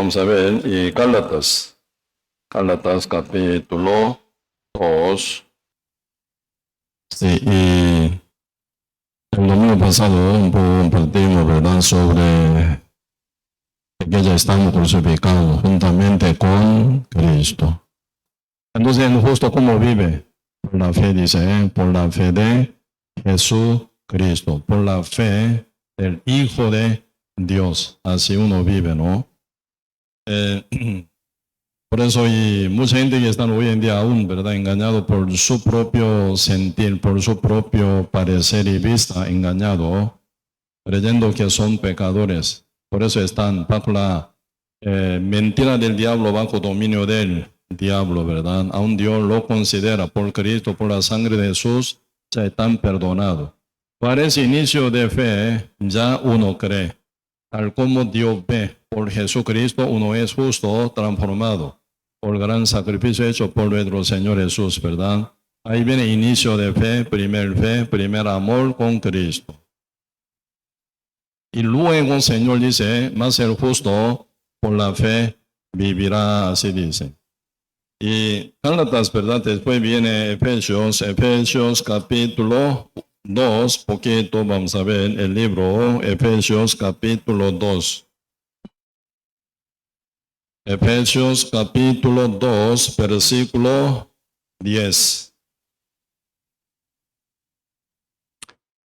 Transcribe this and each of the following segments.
vamos a ver y Gálatas capítulo 2. Sí, y el domingo pasado un poco compartimos, ¿verdad?, sobre que ya estamos crucificados juntamente con Cristo. Entonces, el justo, ¿cómo vive? Por la fe, dice, por la fe de Jesucristo, por la fe del Hijo de Dios. Así uno vive, ¿no? Por eso hay mucha gente que está hoy en día aún, ¿verdad?, engañado por su propio sentir, por su propio parecer y vista, engañado, creyendo que son pecadores. Por eso están bajo la mentira del diablo, bajo dominio del diablo, ¿verdad? Aún Dios lo considera por Cristo, por la sangre de Jesús, ya están perdonados. Para ese inicio de fe, ya uno cree. Tal como Dios ve, por Jesucristo uno es justo, transformado por el gran sacrificio hecho por nuestro Señor Jesús, ¿verdad? Ahí viene inicio de fe, primer amor con Cristo. Y luego el Señor dice, más el justo por la fe vivirá, así dice. Y Gálatas, ¿verdad? Después viene Efesios capítulo 2, poquito, vamos a ver el libro, Efesios capítulo 2. Efesios capítulo 2, versículo 10.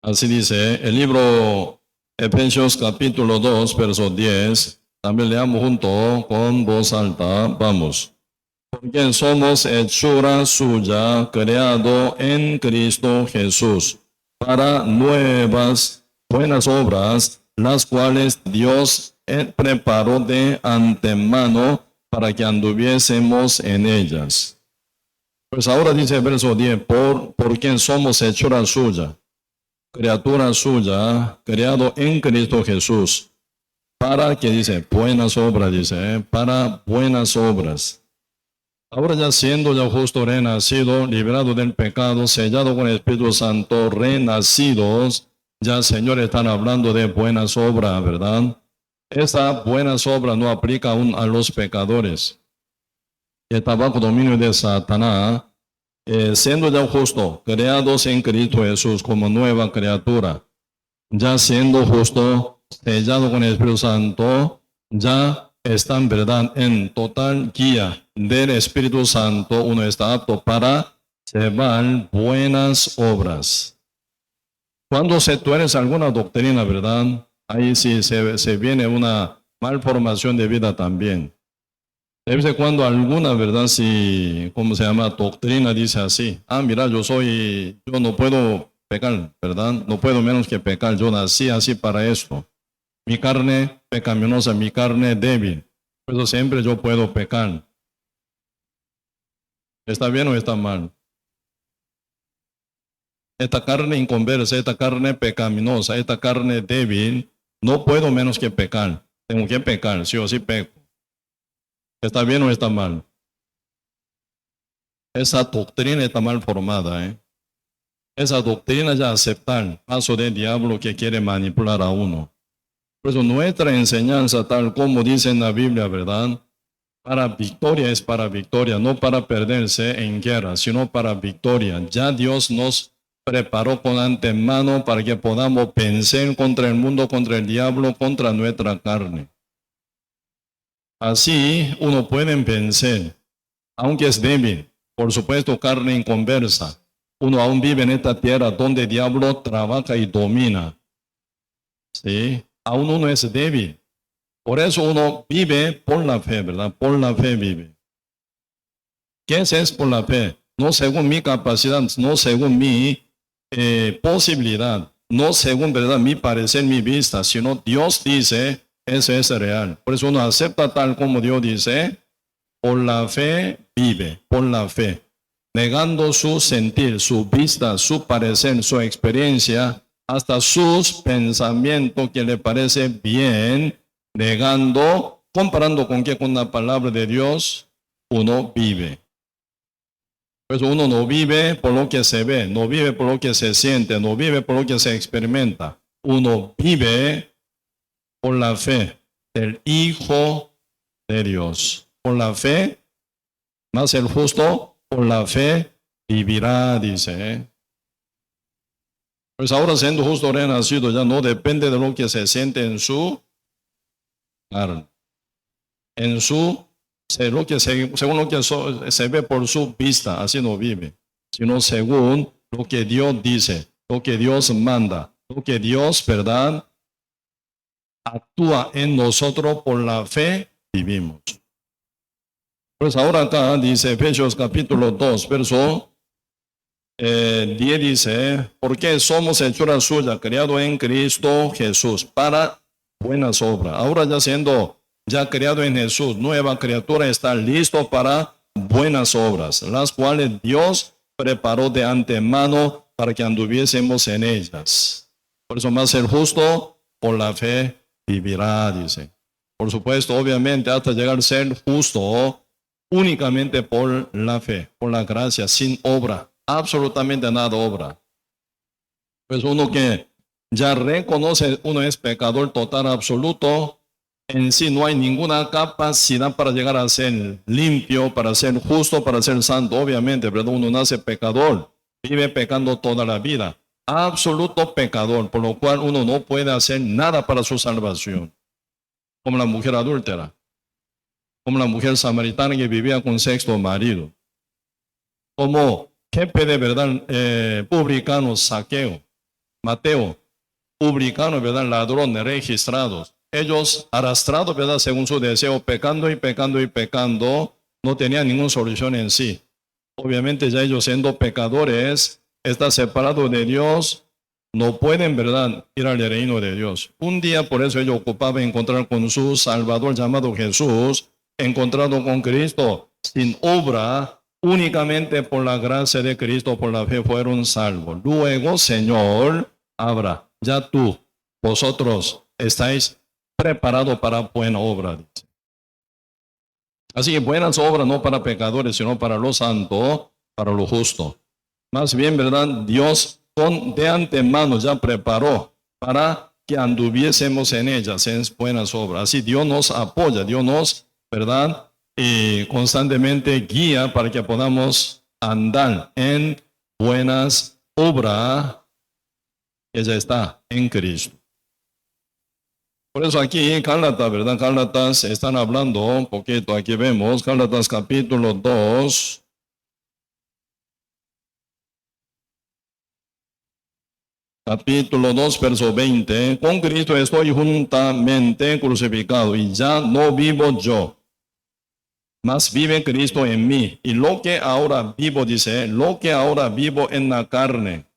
Así dice, el libro Efesios capítulo 2, verso 10. También leamos junto con voz alta. Vamos. Porque somos hechura suya, creado en Cristo Jesús, para nuevas, buenas obras, las cuales Dios preparó de antemano para que anduviésemos en ellas. Pues ahora dice el verso 10, por quien somos hechura suya, criatura suya, creado en Cristo Jesús, para que dice, buenas obras, dice, para buenas obras. Ahora ya siendo ya justo renacido, liberado del pecado, sellado con el Espíritu Santo, renacidos, ya Señor están hablando de buenas obras, ¿verdad? Esa buenas obras no aplica aún a los pecadores. Está bajo dominio de Satanás, siendo ya justo, creados en Cristo Jesús como nueva criatura, ya siendo justo, sellado con el Espíritu Santo, ya están, ¿verdad?, en total guía del Espíritu Santo. Uno está apto para llevar buenas obras. Cuando se tuerce alguna doctrina, ¿verdad?, ahí sí se viene una malformación de vida también. De vez en cuando alguna, ¿verdad?, si, ¿cómo se llama?, doctrina dice así, mira, yo no puedo pecar, ¿verdad? No puedo menos que pecar, yo nací así para esto. Mi carne pecaminosa, mi carne débil. Por eso siempre yo puedo pecar. ¿Está bien o está mal? Esta carne inconversa, esta carne pecaminosa, esta carne débil, no puedo menos que pecar. Tengo que pecar, sí o sí peco. ¿Está bien o está mal? Esa doctrina está mal formada, Esa doctrina ya aceptar, paso del diablo que quiere manipular a uno. Por eso nuestra enseñanza, tal como dice en la Biblia, ¿verdad?, para victoria es para victoria, no para perderse en guerra, sino para victoria. Ya Dios nos preparó con antemano para que podamos vencer contra el mundo, contra el diablo, contra nuestra carne. Así uno puede vencer, aunque es débil. Por supuesto, carne inconversa. Uno aún vive en esta tierra donde el diablo trabaja y domina. ¿Sí? Aún uno es débil. Por eso uno vive por la fe, ¿verdad? Por la fe vive. ¿Qué es por la fe? No según mi capacidad, no según mi posibilidad, no según, ¿verdad?, mi parecer, mi vista, sino Dios dice, eso es real. Por eso uno acepta tal como Dios dice, por la fe vive, por la fe. Negando su sentir, su vista, su parecer, su experiencia, hasta sus pensamientos que le parece bien, negando, comparando con qué, con la palabra de Dios, uno vive. Por eso uno no vive por lo que se ve, no vive por lo que se siente, no vive por lo que se experimenta. Uno vive por la fe del Hijo de Dios. Por la fe, más el justo, por la fe vivirá, dice. Pues ahora siendo justo renacido ya no depende de lo que se siente en su carne. En su, según lo que se ve por su vista, así no vive, sino según lo que Dios dice, lo que Dios manda, lo que Dios, ¿verdad?, actúa en nosotros por la fe, vivimos. Pues ahora acá dice Efesios capítulo 2, verso 10 dice, porque somos hechura suya, creado en Cristo Jesús, para buenas obras. Ahora ya siendo ya creado en Jesús, nueva criatura, está listo para buenas obras, las cuales Dios preparó de antemano para que anduviésemos en ellas. Por eso más el justo por la fe vivirá, dice. Por supuesto, obviamente, hasta llegar a ser justo únicamente por la fe, por la gracia, sin obra, absolutamente nada obra. Pues uno que ya reconoce, uno es pecador total, absoluto, en sí no hay ninguna capacidad para llegar a ser limpio, para ser justo, para ser santo, obviamente, pero uno nace pecador, vive pecando toda la vida, absoluto pecador, por lo cual uno no puede hacer nada para su salvación, como la mujer adúltera, como la mujer samaritana que vivía con sexto marido, como jefe de verdad publicano Saqueo, Mateo, publicano, ¿verdad?, ladrones registrados, ellos arrastrados, ¿verdad?, según su deseo, pecando y pecando y pecando, no tenían ninguna solución en sí. Obviamente ya ellos siendo pecadores, están separados de Dios, no pueden, ¿verdad?, ir al reino de Dios. Un día por eso ellos ocupaban encontrar con su Salvador llamado Jesús, encontrado con Cristo, sin obra, únicamente por la gracia de Cristo, por la fe fueron salvos. Luego, Señor, abra, ya tú, vosotros estáis preparados para buena obra, dice. Así que buenas obras no para pecadores, sino para los santos, para lo justo. Más bien, ¿verdad?, Dios de antemano ya preparó para que anduviésemos en ellas, en buenas obras. Así Dios nos apoya, Dios nos, ¿verdad?, y constantemente guía para que podamos andar en buenas obras. Ella está en Cristo. Por eso aquí en Gálatas, ¿verdad? Gálatas están hablando un poquito, aquí vemos Gálatas capítulo 2. Capítulo 2, verso 20. Con Cristo estoy juntamente crucificado y ya no vivo yo, mas vive Cristo en mí. Y lo que ahora vivo, dice, lo que ahora vivo en la carne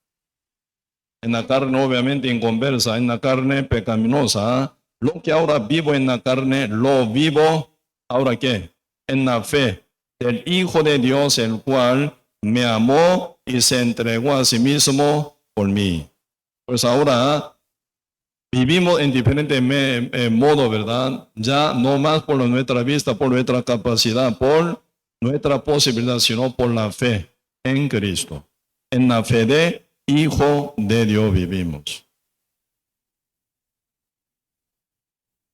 obviamente inconversa, en la carne pecaminosa, lo que ahora vivo en la carne, lo vivo, ¿ahora qué? En la fe del Hijo de Dios, el cual me amó y se entregó a sí mismo por mí. Pues ahora vivimos en diferentes modos, ¿verdad? Ya no más por nuestra vista, por nuestra capacidad, por nuestra posibilidad, sino por la fe en Cristo. En la fe de Hijo de Dios vivimos.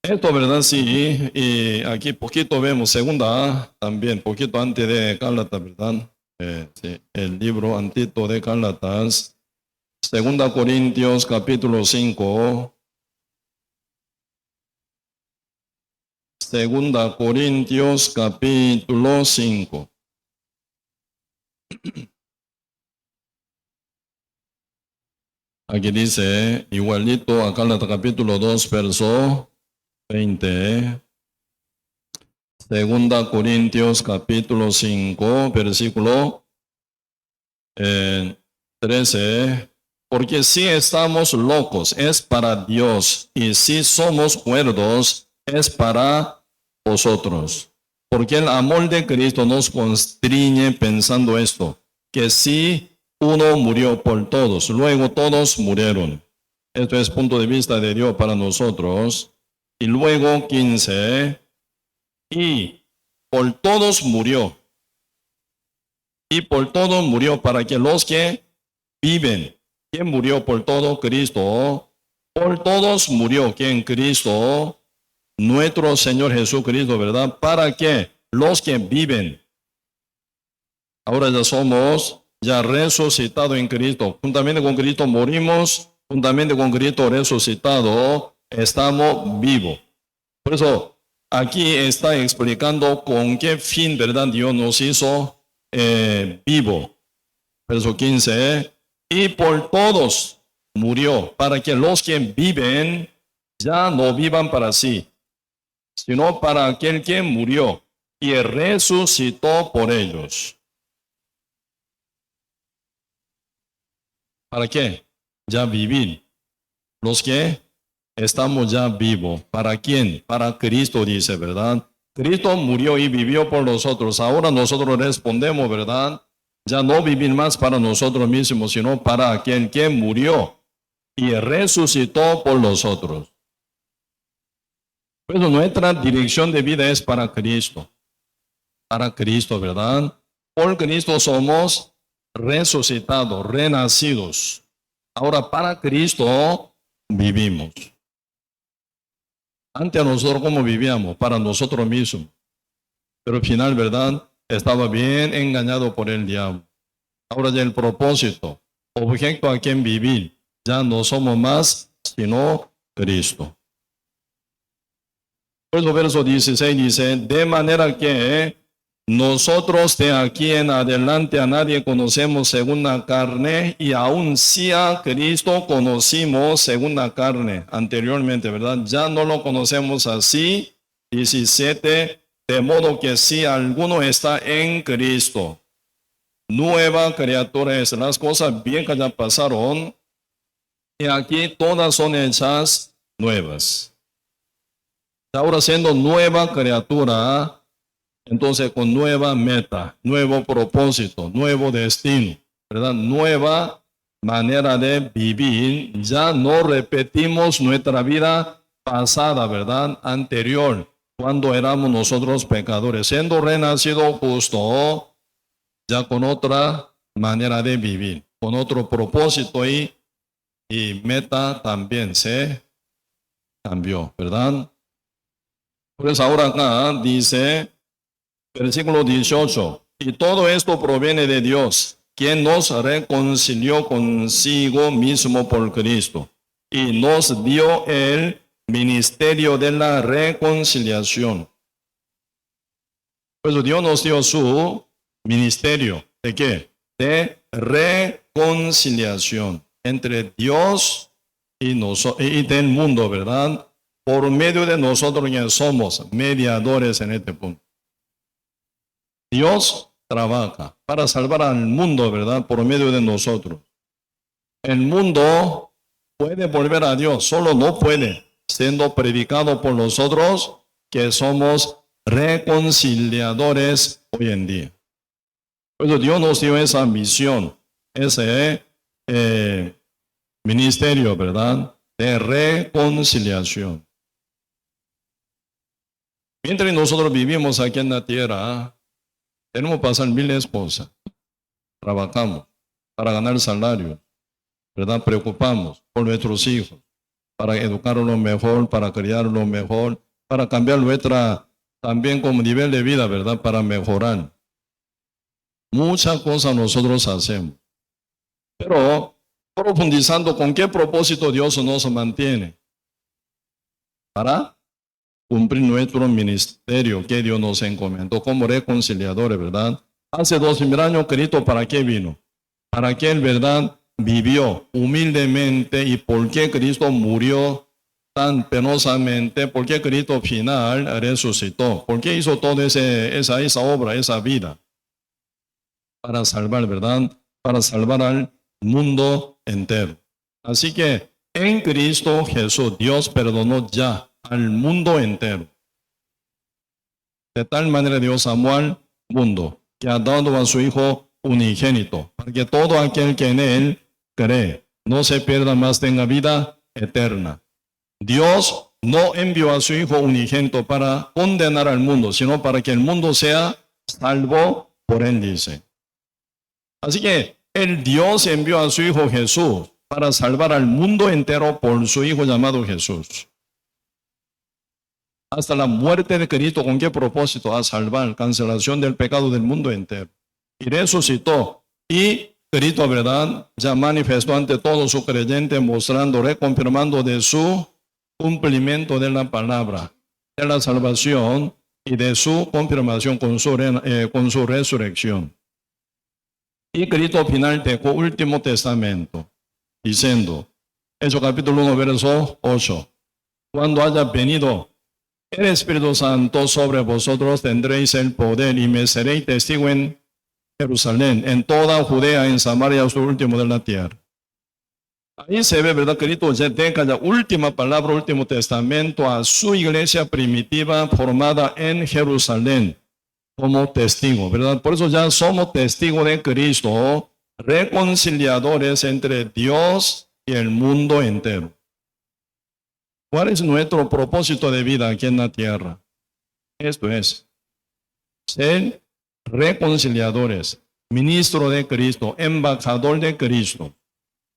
Esto, ¿verdad? Sí, y aquí poquito vemos, segunda, también, poquito antes de Gálatas, ¿verdad? Sí, el libro antiguo de Gálatas, segunda Corintios, capítulo 5. Segunda Corintios, capítulo 5. Aquí dice, igualito a Gálatas capítulo 2, verso 20. Segunda Corintios capítulo 5, versículo 13. Porque si estamos locos es para Dios, y si somos cuerdos es para vosotros. Porque el amor de Cristo nos constriñe pensando esto, que si uno murió por todos, luego todos murieron. Esto es punto de vista de Dios para nosotros. Y luego 15, y por todos murió. Y por todos murió para que los que viven. ¿Quién murió por todo? Cristo. Por todos murió. ¿Quién? Cristo. nuestro Señor Jesucristo, ¿verdad? Para que los que viven, ahora ya somos ya resucitados en Cristo, juntamente con Cristo morimos, juntamente con Cristo resucitado, estamos vivos. Por eso, aquí está explicando con qué fin, ¿verdad? Dios nos hizo vivo. Verso 15, y por todos murió, para que los que viven ya no vivan para sí, sino para aquel que murió y resucitó por ellos. ¿Para qué? Ya vivir. Los que estamos ya vivos. ¿Para quién? Para Cristo, dice, ¿verdad? Cristo murió y vivió por nosotros. Ahora nosotros respondemos, ¿verdad? Ya no vivir más para nosotros mismos, sino para aquel que murió y resucitó por nosotros. Pues nuestra dirección de vida es para Cristo. Para Cristo, ¿verdad? Por Cristo somos resucitados, renacidos. Ahora para Cristo vivimos. Antes nosotros, ¿cómo vivíamos? Para nosotros mismos. Pero al final, ¿verdad? Estaba bien engañado por el diablo. Ahora ya el propósito, objeto a quien vivir, ya no somos más sino Cristo. Por eso verso 16 dice, de manera que nosotros de aquí en adelante a nadie conocemos según la carne, y aun si a Cristo conocimos según la carne anteriormente, ¿verdad? Ya no lo conocemos así. 17, de modo que si alguno está en Cristo, nueva criatura es. Las cosas viejas ya pasaron, y aquí todas son hechas nuevas. Ahora siendo nueva criatura, entonces con nueva meta, nuevo propósito, nuevo destino, ¿verdad? Nueva manera de vivir. Ya no repetimos nuestra vida pasada, ¿verdad? Anterior, cuando éramos nosotros pecadores. Siendo renacido justo, ya con otra manera de vivir, con otro propósito y meta también se cambió, ¿verdad? Por eso ahora acá dice, versículo 18, y todo esto proviene de Dios, quien nos reconcilió consigo mismo por Cristo, y nos dio el ministerio de la reconciliación. Pues Dios nos dio su ministerio, ¿de qué? De reconciliación entre Dios y del mundo, ¿verdad? Por medio de nosotros ya somos mediadores en este punto. Dios trabaja para salvar al mundo, ¿verdad? Por medio de nosotros. El mundo puede volver a Dios, solo no puede, siendo predicado por nosotros que somos reconciliadores hoy en día. Por eso Dios nos dio esa misión, ese ministerio, ¿verdad? De reconciliación. Mientras nosotros vivimos aquí en la tierra, tenemos que pasar miles de cosas. Trabajamos para ganar salario, ¿verdad? Preocupamos por nuestros hijos, para educarlos mejor, para criarlos mejor, para cambiar nuestra, también como nivel de vida, ¿verdad? Para mejorar. Muchas cosas nosotros hacemos. Pero profundizando, ¿con qué propósito Dios nos mantiene? Para cumplir nuestro ministerio que Dios nos encomendó como reconciliadores, ¿verdad? Hace 2000 años, Cristo, ¿para qué vino? Para que Él, ¿verdad?, vivió humildemente. ¿Y por qué Cristo murió tan penosamente? ¿Por qué Cristo final resucitó? ¿Por qué hizo toda esa obra, esa vida? Para salvar, ¿verdad? Para salvar al mundo entero. Así que en Cristo Jesús, Dios perdonó ya al mundo entero. De tal manera Dios amó al mundo, que ha dado a su Hijo unigénito, para que todo aquel que en Él cree no se pierda, más tenga vida eterna. Dios no envió a su Hijo unigénito para condenar al mundo, sino para que el mundo sea salvo por Él, dice. Así que el Dios envió a su Hijo Jesús para salvar al mundo entero por su Hijo llamado Jesús. hasta la muerte de Cristo. ¿Con qué propósito? A salvar, cancelación del pecado del mundo entero. Y resucitó. Y Cristo, ¿verdad?, ya manifestó ante todos sus creyentes, mostrando, reconfirmando de su cumplimiento de la palabra, de la salvación y de su confirmación con su resurrección. Y Cristo final dejó último testamento, diciendo, Hechos capítulo 1, verso 8, cuando haya venido el Espíritu Santo sobre vosotros, tendréis el poder y me seréis testigo en Jerusalén, en toda Judea, en Samaria, hasta el último de la tierra. Ahí se ve, ¿verdad? Cristo ya deja la última palabra, último testamento a su iglesia primitiva formada en Jerusalén como testigo, ¿verdad? Por eso ya somos testigos de Cristo, reconciliadores entre Dios y el mundo entero. ¿Cuál es nuestro propósito de vida aquí en la tierra? Esto es ser reconciliadores, ministro de Cristo, embajador de Cristo,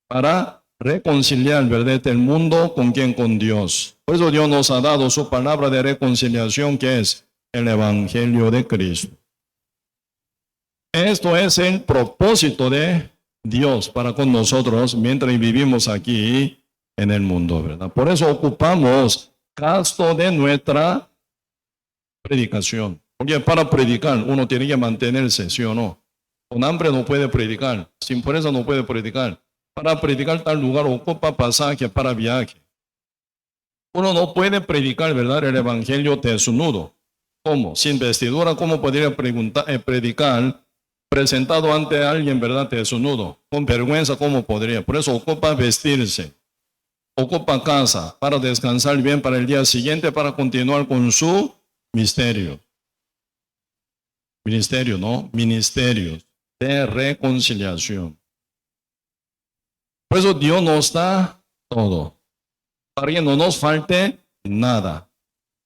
para reconciliar, ¿verdad?, el mundo con quien, con Dios. Por eso Dios nos ha dado su palabra de reconciliación, que es el Evangelio de Cristo. Esto es el propósito de Dios para con nosotros mientras vivimos aquí en el mundo, ¿verdad? Por eso ocupamos gasto de nuestra predicación. Porque para predicar uno tiene que mantenerse, ¿sí o no? Con hambre no puede predicar, sin fuerza no puede predicar. Para predicar tal lugar ocupa pasaje para viaje. Uno no puede predicar, ¿verdad?, el Evangelio desnudo. ¿Cómo? Sin vestidura, ¿cómo podría predicar presentado ante alguien, ¿verdad?, desnudo? Con vergüenza, ¿cómo podría? Por eso ocupa vestirse. Ocupa casa para descansar bien para el día siguiente, para continuar con su ministerio. Ministerio, ¿no? Ministerios de reconciliación. Por eso Dios nos da todo, para que no nos falte nada,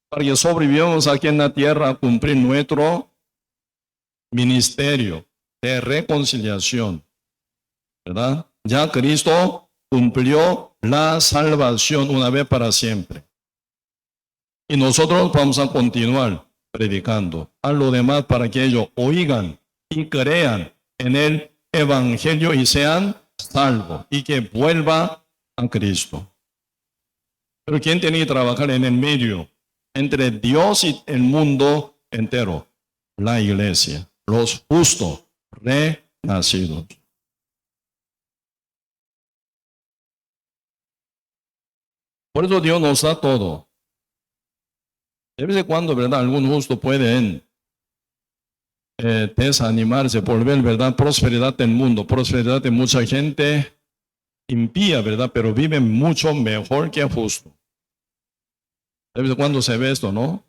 para que sobrevivamos aquí en la tierra a cumplir nuestro ministerio de reconciliación, ¿verdad? Ya Cristo cumplió la salvación una vez para siempre. Y nosotros vamos a continuar predicando a los demás para que ellos oigan y crean en el Evangelio y sean salvos y que vuelva a Cristo. Pero ¿quién tiene que trabajar en el medio entre Dios y el mundo entero? La iglesia, los justos, renacidos. Por eso Dios nos da todo. De vez en cuando, ¿verdad?, algún justo pueden desanimarse por ver, ¿verdad?, prosperidad del mundo, prosperidad de mucha gente impía, ¿verdad?, pero viven mucho mejor que justo. De vez en cuando se ve esto, ¿no?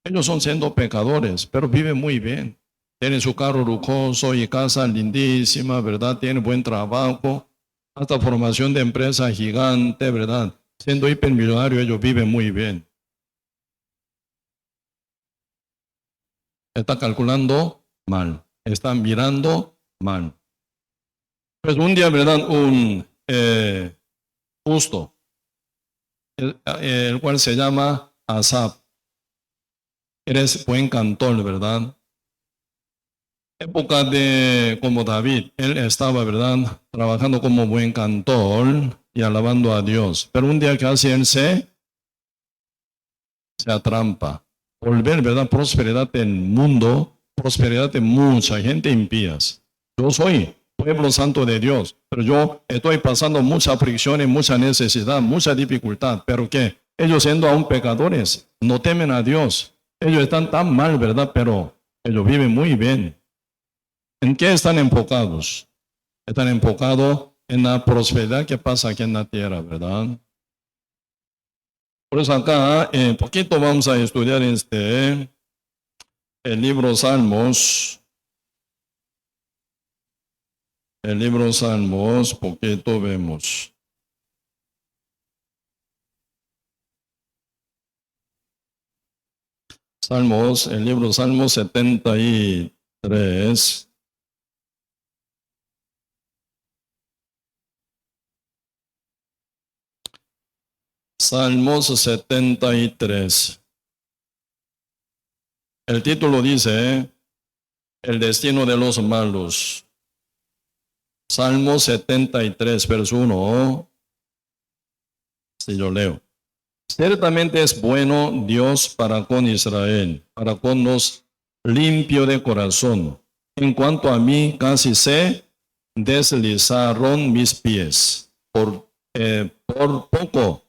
Ellos son siendo pecadores, pero viven muy bien. Tienen su carro lujoso y casa lindísima, ¿verdad? Tienen buen trabajo, hasta formación de empresa gigante, ¿verdad? Siendo hipermillonario, ellos viven muy bien. Está calculando mal, está mirando mal. Pues un día, ¿verdad?, un justo, el cual se llama Asaf. Eres buen cantor, ¿verdad? Época de como David, él estaba, ¿verdad?, trabajando como buen cantor y alabando a Dios. Pero un día casi él se atrampa. Por ver, ¿verdad?, prosperidad del mundo, prosperidad de mucha gente impías. Yo soy pueblo santo de Dios, pero yo estoy pasando mucha aflicción, mucha necesidad, mucha dificultad. Pero que ellos siendo aún pecadores, no temen a Dios. Ellos están tan mal, ¿verdad?, pero ellos viven muy bien. ¿En qué están enfocados? Están enfocados en la prosperidad que pasa aquí en la tierra, ¿verdad? Por eso acá, en poquito vamos a estudiar el libro Salmos. El libro Salmos, poquito vemos. Salmos, el libro Salmos 73. Salmos 73. El título dice, el destino de los malos. Salmo 73, verso 1. Si yo leo. Ciertamente es bueno Dios para con Israel, para con los limpio de corazón. En cuanto a mí, casi se deslizaron mis pies. Por poco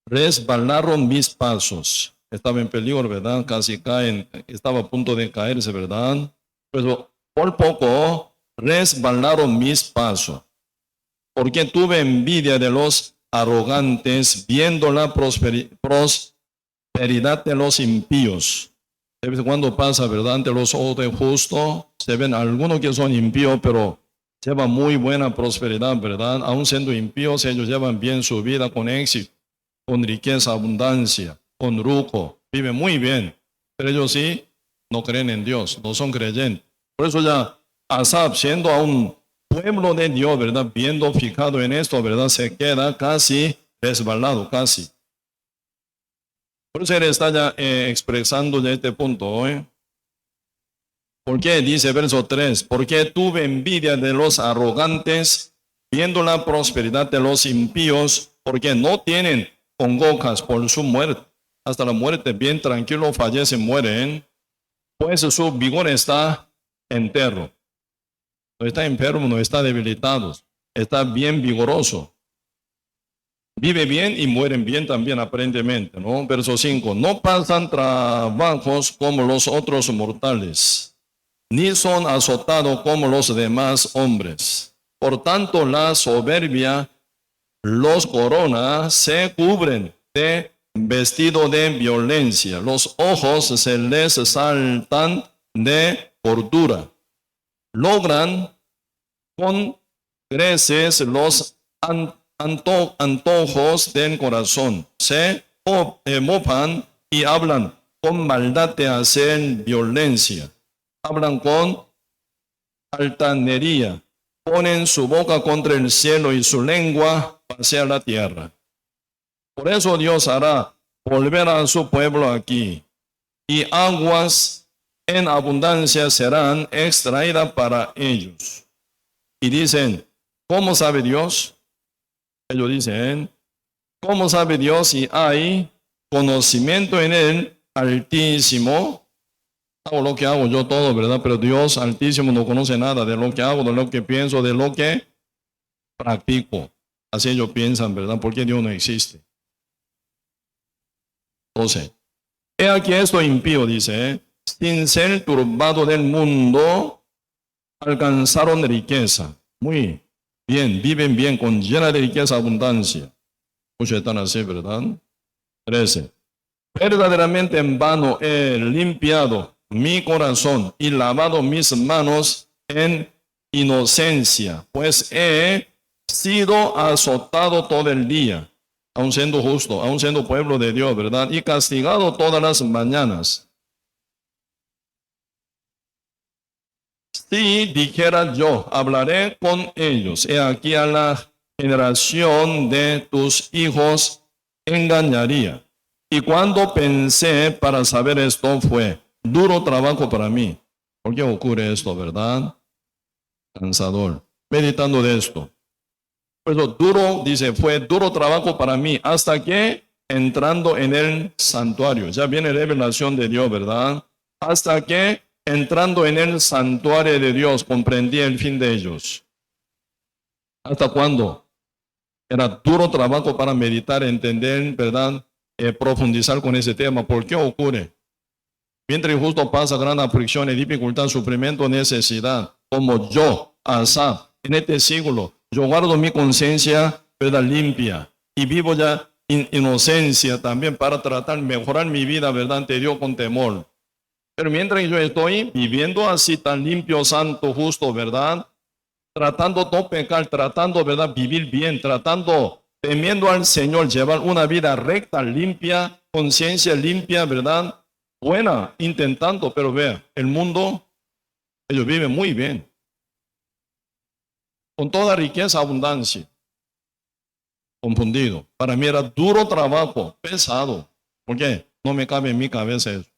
resbalaron mis pasos. Estaba en peligro, ¿verdad? Casi caen, estaba a punto de caerse, ¿verdad? Pero por poco resbalaron mis pasos. Porque tuve envidia de los arrogantes, viendo la prosperidad de los impíos. De vez en cuando pasa, ¿verdad? Ante los ojos de justo, se ven algunos que son impíos, pero llevan muy buena prosperidad, ¿verdad? Aún siendo impíos, ellos llevan bien su vida con éxito, con riqueza, abundancia, con lujo, viven muy bien. Pero ellos sí no creen en Dios, no son creyentes. Por eso ya Asaf, siendo aún pueblo de Dios, ¿verdad? Viendo, fijado en esto, ¿verdad? Se queda casi resbalado, casi. Por eso él está ya expresando ya este punto. ¿Por qué? Dice verso 3, porque tuve envidia de los arrogantes, viendo la prosperidad de los impíos, porque no tienen congojas por su muerte. Hasta la muerte, bien tranquilo, fallecen, mueren, pues su vigor está entero. No está enfermo, no está debilitado, está bien vigoroso. Vive bien y mueren bien también aparentemente, ¿no? Verso 5, no pasan trabajos como los otros mortales, ni son azotados como los demás hombres. Por tanto, la soberbia los corona, se cubren de vestido de violencia, los ojos se les saltan de cordura. Logran con creces los antojos del corazón. Se mofan y hablan con maldad de hacer violencia. Hablan con altanería. Ponen su boca contra el cielo y su lengua pasea la tierra. Por eso Dios hará volver a su pueblo aquí, y aguas en abundancia serán extraídas para ellos. Y dicen, ¿cómo sabe Dios? Ellos dicen, ¿cómo sabe Dios si hay conocimiento en el Altísimo? Hago lo que hago yo todo, ¿verdad? Pero Dios Altísimo no conoce nada de lo que hago, de lo que pienso, de lo que practico. Así ellos piensan, ¿verdad? Porque Dios no existe. Entonces, he aquí esto impío, dice, sin ser turbado del mundo, alcanzaron riqueza. Muy bien, viven bien, con llena de riqueza, abundancia. Muchos están así, ¿verdad? 13. Verdaderamente en vano he limpiado mi corazón y lavado mis manos en inocencia, pues he sido azotado todo el día, aun siendo justo, aun siendo pueblo de Dios, ¿verdad? Y castigado todas las mañanas. Si dijera yo, hablaré con ellos, he aquí a la generación de tus hijos engañaría. Y cuando pensé para saber esto fue duro trabajo para mí. ¿Por qué ocurre esto, verdad? Cansador. Meditando de esto. Pues duro, dice, fue duro trabajo para mí hasta que entrando en el santuario. Ya viene revelación de Dios, ¿verdad? Hasta que entrando en el santuario de Dios comprendí el fin de ellos. ¿Hasta cuándo? Era duro trabajo para meditar, entender, ¿verdad? Profundizar con ese tema. ¿Por qué ocurre? Mientras justo pasa gran aflicción y dificultad, sufrimiento, necesidad, como yo, Asaf, en este siglo, yo guardo mi conciencia, ¿verdad? Limpia, y vivo ya inocencia también para tratar de mejorar mi vida, ¿verdad? Ante Dios con temor. Pero mientras yo estoy viviendo así tan limpio, santo, justo, ¿verdad? Tratando de no pecar, tratando, ¿verdad? Vivir bien, tratando, temiendo al Señor, llevar una vida recta, limpia, conciencia limpia, ¿verdad? Buena, intentando, pero vea, el mundo, ellos viven muy bien. Con toda riqueza, abundancia. Confundido. Para mí era duro trabajo, pesado. ¿Por qué? No me cabe en mi cabeza eso.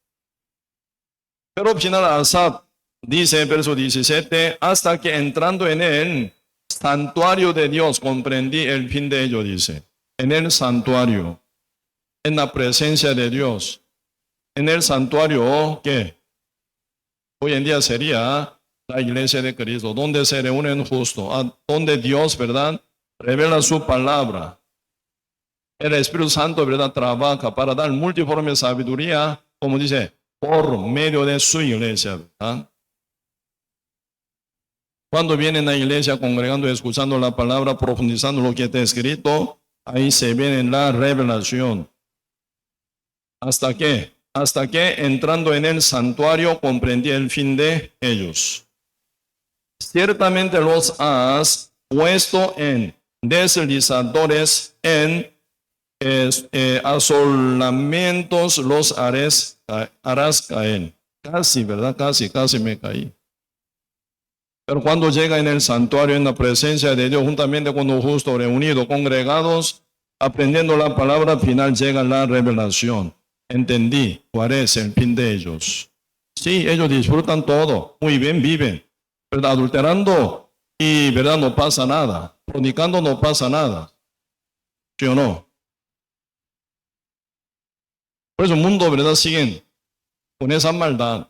Pero al final Asaf dice, verso 17, hasta que entrando en el santuario de Dios comprendí el fin de ello, dice. En el santuario, en la presencia de Dios, en el santuario que hoy en día sería la iglesia de Cristo, donde se reúnen justos, donde Dios, ¿verdad?, revela su palabra. El Espíritu Santo, ¿verdad?, trabaja para dar multiforme sabiduría, como dice, por medio de su iglesia, ¿verdad? Cuando vienen a la iglesia congregando, escuchando la palabra, profundizando lo que está escrito, ahí se viene la revelación. ¿Hasta qué? Hasta que entrando en el santuario comprendí el fin de ellos. Ciertamente los has puesto en deslizadores, en asolamientos los harás caer. Casi, ¿verdad? Casi me caí. Pero cuando llega en el santuario, en la presencia de Dios, juntamente con los justos reunidos, congregados, aprendiendo la palabra, final llega la revelación. Entendí cuál es el fin de ellos. Sí, ellos disfrutan todo, muy bien viven, ¿verdad? Adulterando y, ¿verdad?, no pasa nada. Fornicando no pasa nada. ¿Sí o no? Por eso el mundo, ¿verdad?, siguen con esa maldad,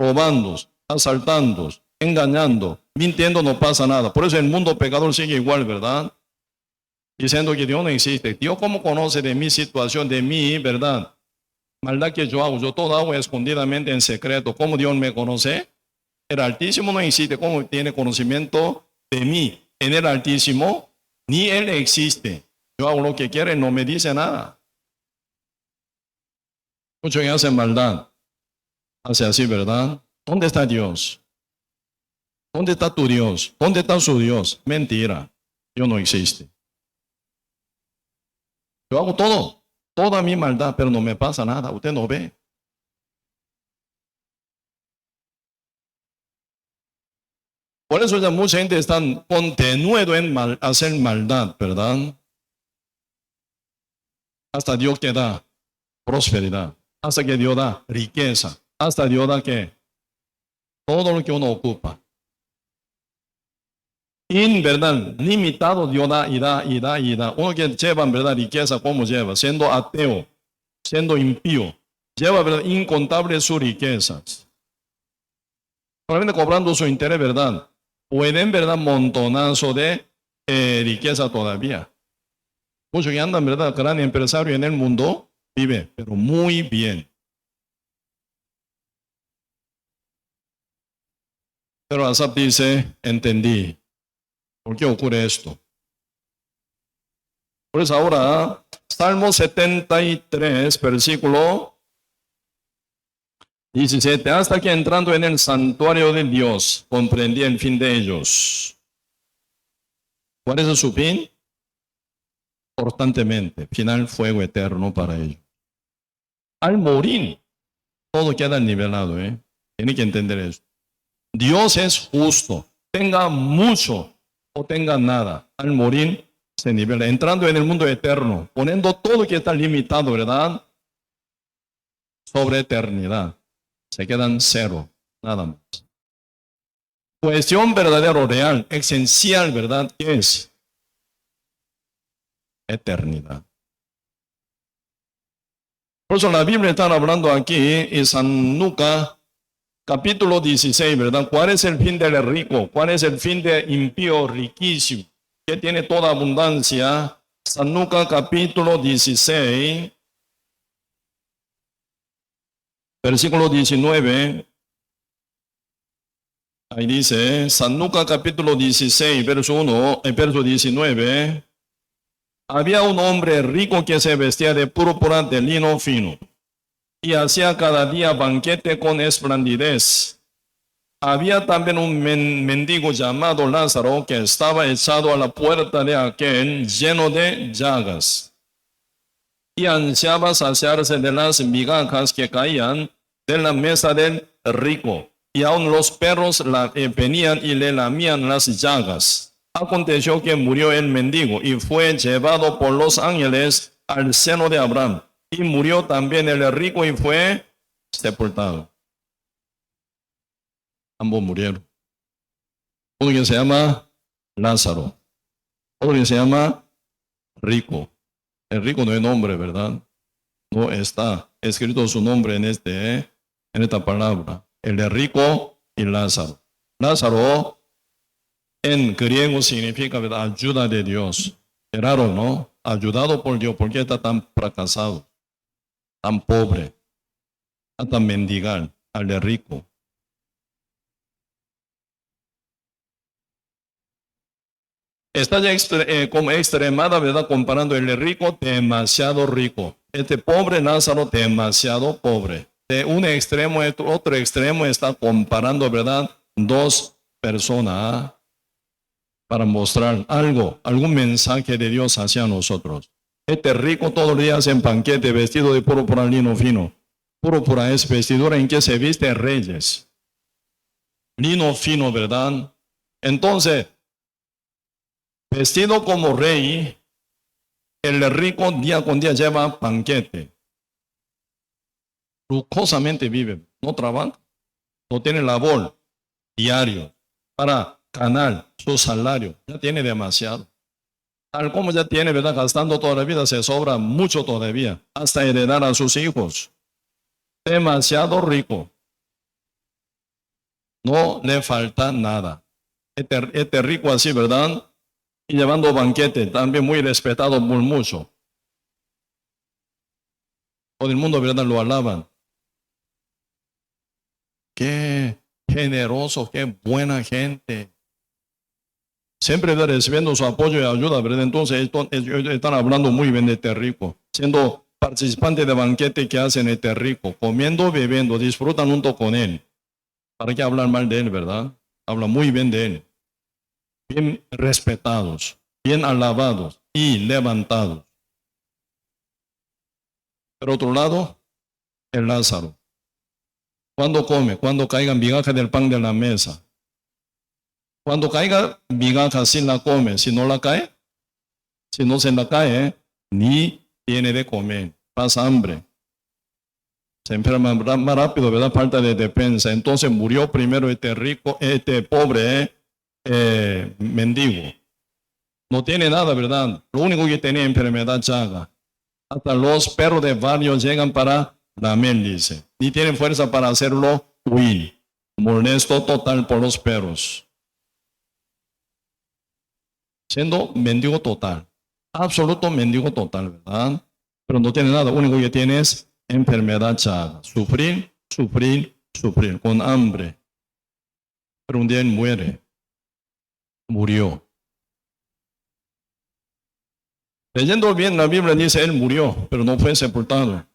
robando, asaltando, engañando, mintiendo, no pasa nada. Por eso el mundo pecador sigue igual, ¿verdad? Diciendo que Dios no existe. Dios, ¿cómo conoce de mi situación, de mi, ¿verdad?, maldad que yo hago? Yo todo hago escondidamente en secreto. ¿Cómo Dios me conoce? El Altísimo no existe. ¿Cómo tiene conocimiento de mí? En el Altísimo, ni Él existe. Yo hago lo que quiere, no me dice nada. Muchos que hacen maldad, hace así, ¿verdad? ¿Dónde está Dios? ¿Dónde está tu Dios? ¿Dónde está su Dios? Mentira. Dios no existe. Yo hago todo, toda mi maldad, pero no me pasa nada. Usted no ve. Por eso ya mucha gente está continuando en hacer maldad, ¿verdad? Hasta Dios te da prosperidad. Hasta que Dios da riqueza. Hasta Dios da que todo lo que uno ocupa. ¿Verdad? Limitado Dios da y da. Uno que lleva, ¿verdad?, riqueza, ¿cómo lleva? Siendo ateo, siendo impío. Lleva, ¿verdad?, incontables sus riquezas. Solamente cobrando su interés, ¿verdad? Pueden, ¿verdad?, montonazo de riqueza todavía. Muchos que andan, ¿verdad?, gran empresario en el mundo, vive, pero muy bien. Pero Asaf dice, entendí. ¿Por qué ocurre esto? Por eso ahora, Salmo 73, versículo 17, hasta que entrando en el santuario de Dios, comprendí el fin de ellos. ¿Cuál es su fin? Constantemente, final fuego eterno para ellos. Al morir, todo queda nivelado, Tiene que entender esto. Dios es justo, tenga mucho o tenga nada. Al morir se nivela, entrando en el mundo eterno, poniendo todo que está limitado, ¿verdad?, sobre eternidad. Se quedan cero, nada más. Cuestión verdadero, real, esencial, ¿verdad?, ¿qué es? Eternidad. Por eso la Biblia está hablando aquí en San Lucas, capítulo 16, ¿verdad? ¿Cuál es el fin del rico? ¿Cuál es el fin del impío riquísimo, que tiene toda abundancia? San Lucas, capítulo 16, versículo 19. Ahí dice, San Lucas, capítulo 16, verso 19. Había un hombre rico que se vestía de púrpura de lino fino y hacía cada día banquete con esplendidez. Había también un mendigo llamado Lázaro que estaba echado a la puerta de aquel, lleno de llagas, y ansiaba saciarse de las migajas que caían de la mesa del rico, y aun los perros venían y le lamían las llagas. Aconteció que murió el mendigo y fue llevado por los ángeles al seno de Abraham. Y murió también el rico y fue sepultado. Ambos murieron. Uno que se llama Lázaro, otro que se llama Rico. El rico no es nombre, ¿verdad? No está escrito su nombre en esta palabra. El de rico y Lázaro. Lázaro en griego significa, ¿verdad?, ayuda de Dios. Es raro, ¿no? Ayudado por Dios. ¿Por qué está tan fracasado? Tan pobre. Hasta mendigar al de rico. Está ya como extremada, ¿verdad? Comparando el de rico, demasiado rico. Este pobre Lázaro, demasiado pobre. De un extremo a otro extremo está comparando, ¿verdad?, dos personas para mostrar algún mensaje de Dios hacia nosotros. Este rico todos los días en banquete, vestido de púrpura lino fino. Púrpura es vestidura en que se viste reyes. Lino fino, ¿verdad? Entonces, vestido como rey, el rico día con día lleva banquete. Lujosamente vive, no trabaja, no tiene labor diario para ganar su salario. Ya tiene demasiado. Tal como ya tiene, ¿verdad?, gastando toda la vida, se sobra mucho todavía, hasta heredar a sus hijos. Demasiado rico. No le falta nada. Este rico así, ¿verdad? Y llevando banquete, también muy respetado por mucho. Todo el mundo, ¿verdad?, lo alaban. Qué generoso, qué buena gente. Siempre recibiendo su apoyo y ayuda, ¿verdad? Entonces están hablando muy bien de este rico, siendo participante de banquete que hacen este rico, comiendo, bebiendo, disfrutan junto con él. ¿Para qué hablar mal de él, verdad? Habla muy bien de él. Bien respetados, bien alabados y levantados. Por otro lado, el Lázaro. ¿Cuándo come? Cuando caigan migajas del pan de la mesa. Cuando caiga migaja, si la come. Si no la cae, si no se la cae, ni tiene de comer. Pasa hambre. Se enferma más rápido, ¿verdad? Falta de defensa. Entonces murió primero este rico, este pobre mendigo. No tiene nada, ¿verdad? Lo único que tenía enfermedad chaga. Hasta los perros de barrio llegan para lamer, dice. Ni tienen fuerza para hacerlo huir. Molesto total por los perros. Siendo mendigo total. Absoluto mendigo total, ¿verdad? Pero no tiene nada. Lo único que tiene es enfermedad chaga. Sufrir, sufrir, sufrir. Con hambre. Pero un día él muere. Murió. Leyendo bien la Biblia dice él murió, pero no fue sepultado.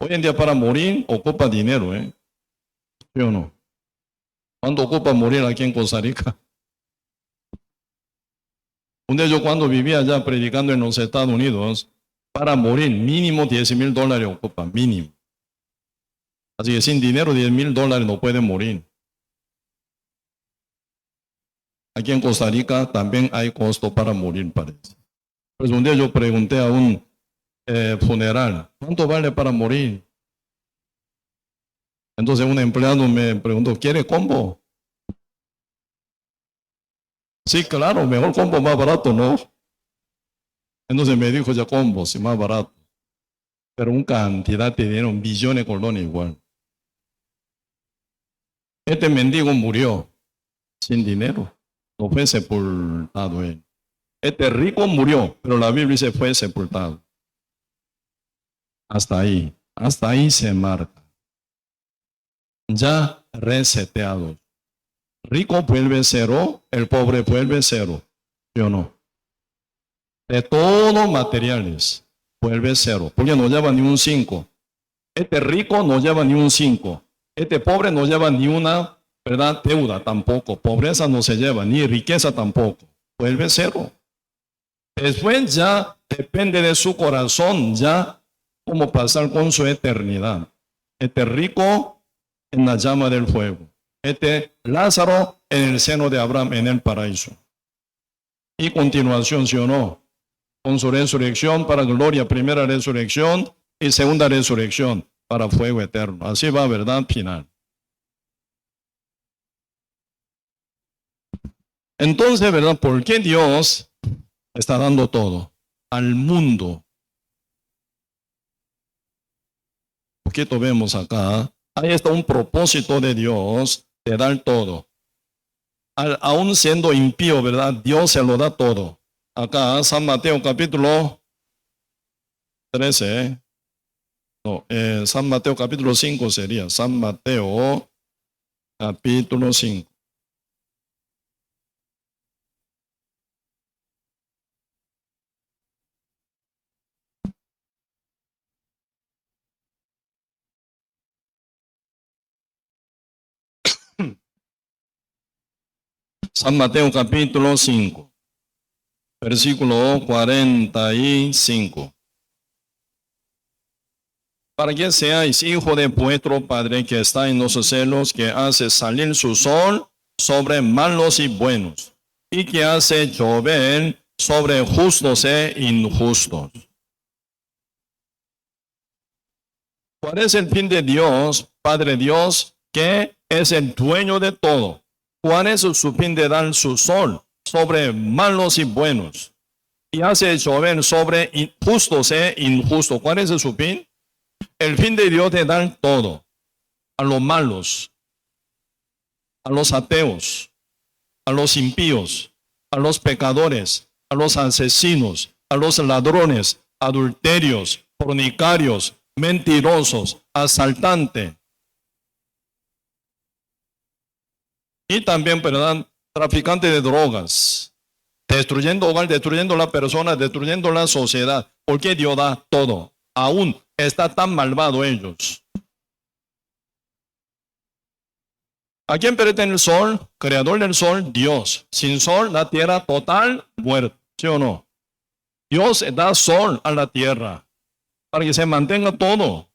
Hoy en día para morir ocupa dinero, ¿eh? ¿Sí o no? ¿Cuánto ocupa morir aquí en Costa Rica? Un día yo cuando vivía allá predicando en los Estados Unidos, para morir mínimo $10,000 ocupa, mínimo. Así que sin dinero $10,000 no puede morir. Aquí en Costa Rica también hay costo para morir, parece. Pues un día yo pregunté a un funeral, ¿cuánto vale para morir? Entonces un empleado me preguntó, ¿quiere combo? Sí, claro, mejor combo, más barato, ¿no? Entonces me dijo ya combo, sí, más barato. Pero una cantidad de dinero, billones de colones igual. Este mendigo murió sin dinero, no fue sepultado él. Este rico murió, pero la Biblia dice fue sepultado. Hasta ahí se marca. Ya reseteados. Rico vuelve cero, el pobre vuelve cero. ¿Sí o no? De todos materiales, vuelve cero. Porque no lleva ni un 5. Este rico no lleva ni un 5. Este pobre no lleva ni una, ¿verdad?, deuda tampoco. Pobreza no se lleva, ni riqueza tampoco. Vuelve cero. Después ya depende de su corazón, ya cómo pasar con su eternidad. Este rico en la llama del fuego. Este Lázaro en el seno de Abraham, en el paraíso. Y continuación, ¿sí o no? Con su resurrección para gloria, primera resurrección y segunda resurrección para fuego eterno. Así va, ¿verdad? Final. Entonces, ¿verdad? ¿Por qué Dios está dando todo al mundo? Poquito vemos acá. Ahí está un propósito de Dios de dar todo. Aún siendo impío, ¿verdad? Dios se lo da todo. Acá, San Mateo capítulo 13. No, San Mateo capítulo 5 sería. San Mateo capítulo 5. San Mateo capítulo 5, versículo 45. Para que seáis hijo de vuestro Padre que está en los cielos, que hace salir su sol sobre malos y buenos, y que hace llover sobre justos e injustos. ¿Cuál es el fin de Dios, Padre Dios, que es el dueño de todo? ¿Cuál es su fin de dar su sol sobre malos y buenos? Y hace llover sobre justos e injustos. ¿Cuál es su fin? El fin de Dios de dar todo a los malos, a los ateos, a los impíos, a los pecadores, a los asesinos, a los ladrones, adulterios, fornicarios, mentirosos, asaltantes. Y también, ¿verdad? Traficantes de drogas, destruyendo hogar, destruyendo la persona, destruyendo la sociedad. Porque Dios da todo. Aún está tan malvado ellos. ¿A quién pertenece el sol? Creador del sol, Dios. Sin sol, la tierra total muerta. ¿Sí o no? Dios da sol a la tierra para que se mantenga todo.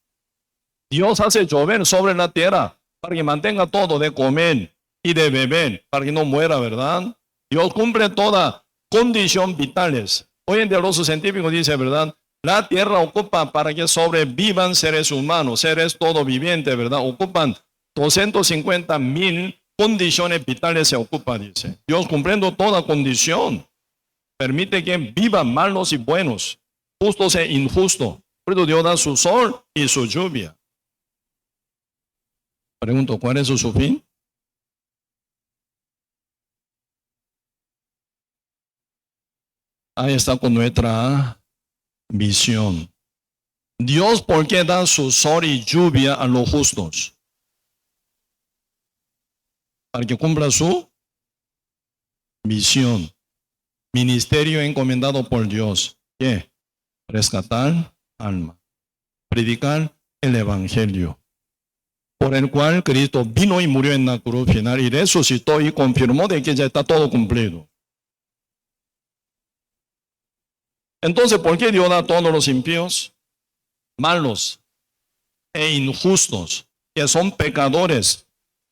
Dios hace llover sobre la tierra para que mantenga todo de comer y de beber, para que no muera, ¿verdad? Dios cumple toda condición vitales. Hoy en día los científicos dicen, ¿verdad? La tierra ocupa para que sobrevivan seres humanos, seres todo vivientes, ¿verdad? Ocupan 250,000 condiciones vitales se ocupa, dice. Dios cumpliendo toda condición. Permite que vivan malos y buenos, justos e injustos. Por eso Dios da su sol y su lluvia. Pregunto, ¿cuál es su fin? Ahí está con nuestra visión. Dios, ¿por qué da su sol y lluvia a los justos? Para que cumpla su misión. Ministerio encomendado por Dios. ¿Qué? Rescatar alma. Predicar el evangelio. Por el cual Cristo vino y murió en la cruz final y resucitó y confirmó de que ya está todo cumplido. Entonces, ¿por qué Dios da a todos los impíos? Malos e injustos, que son pecadores,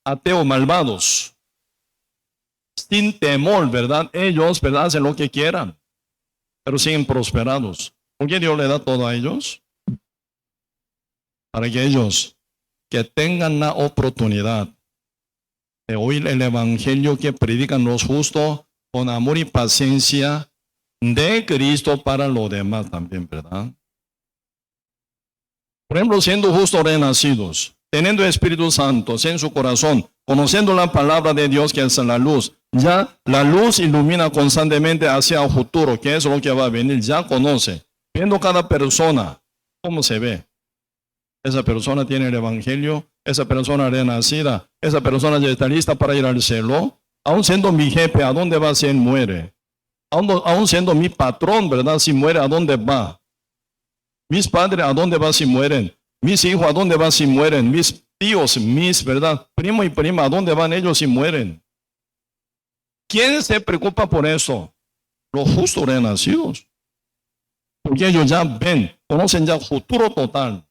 ateos, malvados, sin temor, ¿verdad? Ellos, ¿verdad? Hacen lo que quieran, pero siguen prosperados. ¿Por qué Dios le da todo a ellos? Para que ellos que tengan la oportunidad de oír el evangelio que predican los justos con amor y paciencia de Cristo para los demás también, ¿verdad? Por ejemplo, siendo justos renacidos, teniendo Espíritu Santo en su corazón, conociendo la palabra de Dios que es la luz, ya la luz ilumina constantemente hacia el futuro, que es lo que va a venir, ya conoce, viendo cada persona, cómo se ve. Esa persona tiene el evangelio, esa persona renacida, esa persona ya está lista para ir al cielo, aún siendo mi jefe, ¿a dónde va si él muere? Aún siendo mi patrón, ¿verdad? Si muere, ¿a dónde va? Mis padres, ¿a dónde van si mueren? Mis hijos, ¿a dónde van si mueren? Mis tíos, ¿verdad? Primo y prima, ¿a dónde van ellos si mueren? ¿Quién se preocupa por eso? Los justos renacidos. Porque ellos ya ven, conocen ya el futuro total.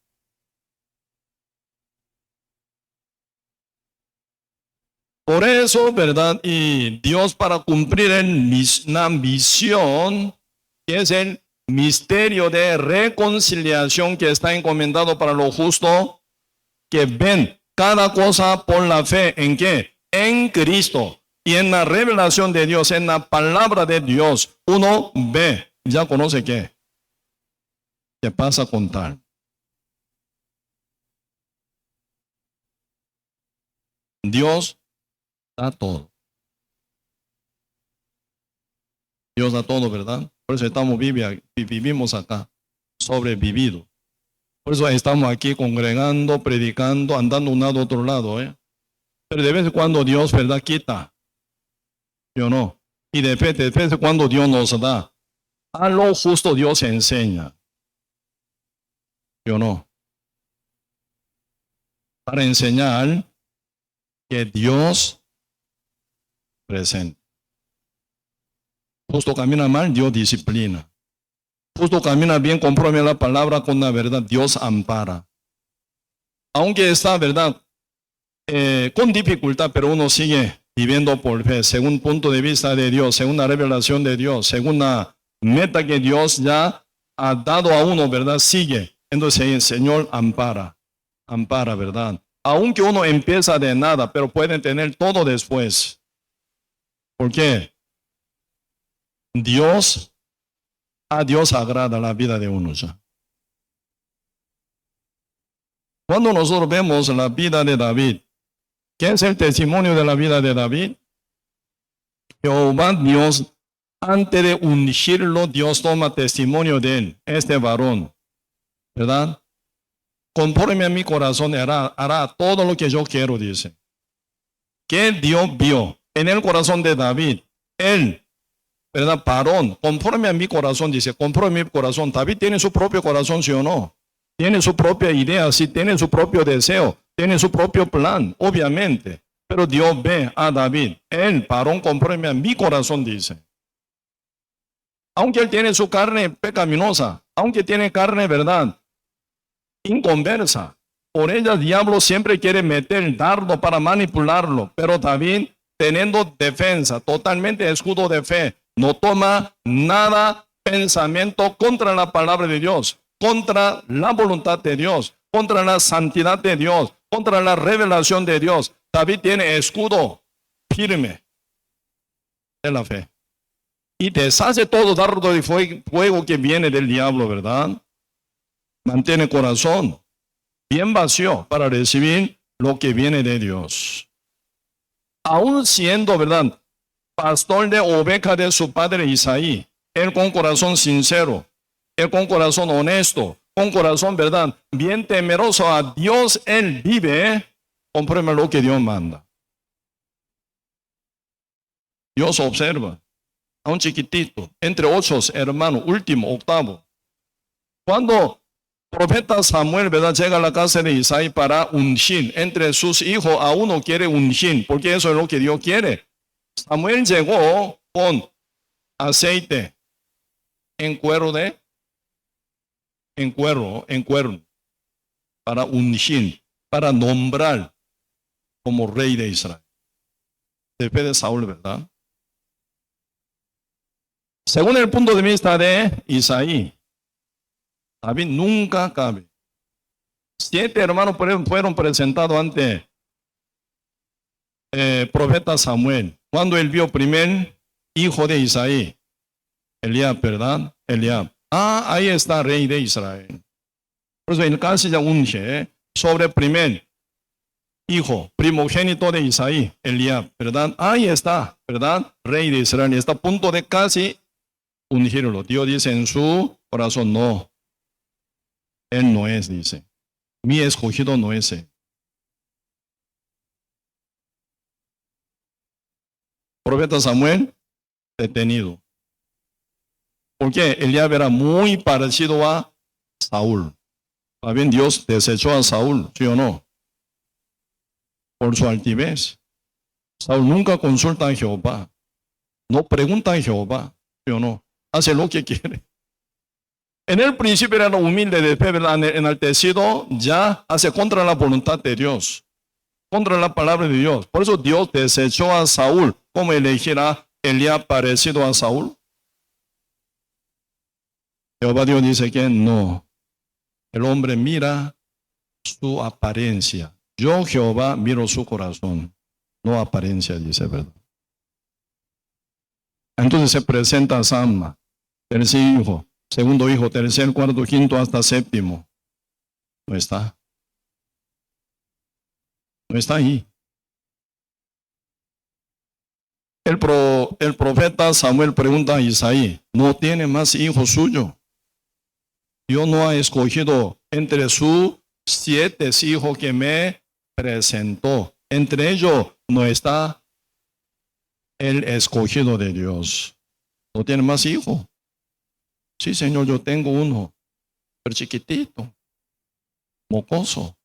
Por eso, ¿verdad? Y Dios, para cumplir la misión, que es el misterio de reconciliación que está encomendado para los justos, que ven cada cosa por la fe. ¿En qué? En Cristo. Y en la revelación de Dios, en la palabra de Dios, uno ve, ya conoce qué pasa con tal. Dios da todo. Dios da todo, ¿verdad? Por eso vivimos acá, sobrevivido. Por eso estamos aquí congregando, predicando, andando de un lado a otro lado, Pero de vez en cuando Dios, ¿verdad? Quita. ¿Sí o no? Y de vez en cuando Dios nos da. A lo justo Dios enseña. ¿Sí o no? Para enseñar que Dios presente. Justo camina mal, Dios disciplina. Justo camina bien, conforme a la palabra con la verdad, Dios ampara. Aunque está, ¿verdad? Con dificultad, pero uno sigue viviendo por fe, según el punto de vista de Dios, según la revelación de Dios, según la meta que Dios ya ha dado a uno, ¿verdad? Sigue. Entonces el Señor ampara, ¿verdad? Aunque uno empieza de nada, pero puede tener todo después. ¿Por qué? A Dios agrada la vida de uno ya. Cuando nosotros vemos la vida de David, ¿qué es el testimonio de la vida de David? Jehová Dios, antes de ungirlo, Dios toma testimonio de él, este varón, ¿verdad? Conforme a mi corazón hará todo lo que yo quiero, dice. ¿Qué Dios vio en el corazón de David? Él, ¿verdad? Varón, conforme a mi corazón, dice, conforme a mi corazón. David tiene su propio corazón, ¿sí o no? Tiene su propia idea, sí, tiene su propio deseo, tiene su propio plan, obviamente. Pero Dios ve a David, él, varón, conforme a mi corazón, dice. Aunque él tiene su carne pecaminosa, aunque tiene carne, ¿verdad? Inconversa. Por ella el diablo siempre quiere meter el dardo para manipularlo. Pero David, teniendo defensa, totalmente escudo de fe, no toma nada pensamiento contra la palabra de Dios, contra la voluntad de Dios, contra la santidad de Dios, contra la revelación de Dios. David tiene escudo firme de la fe. Y deshace todo dardo de fuego que viene del diablo, ¿verdad? Mantiene corazón bien vacío para recibir lo que viene de Dios. Aún siendo, ¿verdad?, pastor de oveja de su padre Isaí, él con corazón sincero, él con corazón honesto, con corazón, ¿verdad?, bien temeroso a Dios, él vive conforme a lo que Dios manda. Dios observa a un chiquitito, entre 8 hermanos, último, octavo. Cuando profeta Samuel, ¿verdad?, llega a la casa de Isaí para ungir entre sus hijos, a uno quiere ungir, porque eso es lo que Dios quiere. Samuel llegó con aceite en cuero para ungir, para nombrar como rey de Israel. Después de Saúl, ¿verdad? Según el punto de vista de Isaí, David nunca cabe. 7 hermanos fueron presentados ante profeta Samuel. Cuando él vio primer hijo de Isaí, Eliab, ¿verdad? Eliab. Ahí está rey de Israel. Por eso él casi ya unge sobre primer hijo, primogénito de Isaí, Eliab, ¿verdad? Ahí está, ¿verdad? Rey de Israel. Está a punto de casi ungirlo. Dios dice en su corazón, no. Él no es, dice. Mi escogido no es él. Profeta Samuel, detenido. Porque Eliab era muy parecido a Saúl. También Dios desechó a Saúl, ¿sí o no? Por su altivez. Saúl nunca consulta a Jehová. No pregunta a Jehová, ¿sí o no? Hace lo que quiere. En el principio era humilde, después enaltecido, ya hace contra la voluntad de Dios, contra la palabra de Dios. Por eso Dios desechó a Saúl. ¿Cómo elegirá Eliab parecido a Saúl? Jehová Dios dice que no. El hombre mira su apariencia. Yo, Jehová, miro su corazón. No apariencia, dice, ¿verdad? Entonces se presenta Sama, tercer hijo, segundo hijo, tercer, cuarto, quinto, hasta séptimo. No está. No está ahí. El profeta Samuel pregunta a Isaí, ¿no tiene más hijo suyo? Dios no ha escogido entre sus 7 hijos que me presentó. Entre ellos no está el escogido de Dios. ¿No tiene más hijos? Sí, Señor, yo tengo uno, pero chiquitito, mocoso.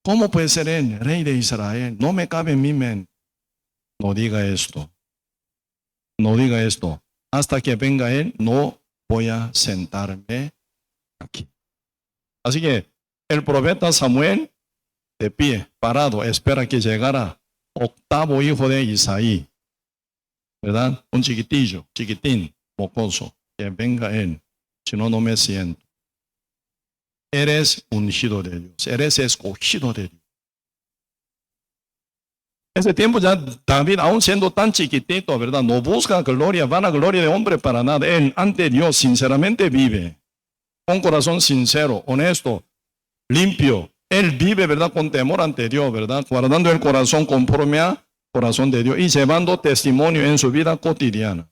¿Cómo puede ser él, rey de Israel? No me cabe en mi mente. No diga esto. No diga esto. Hasta que venga él, no voy a sentarme aquí. Así que el profeta Samuel, de pie, parado, espera que llegara octavo hijo de Isaí, ¿verdad? Un chiquitillo, chiquitín, mocoso, que venga él, si no, no me siento. Eres ungido de Dios, eres escogido de Dios. Ese tiempo ya David, aún siendo tan chiquitito, ¿verdad? No busca gloria, vanagloria de hombre para nada. Él ante Dios sinceramente vive, con corazón sincero, honesto, limpio. Él vive, ¿verdad? Con temor ante Dios, ¿verdad? Guardando el corazón conforme a corazón de Dios y llevando testimonio en su vida cotidiana.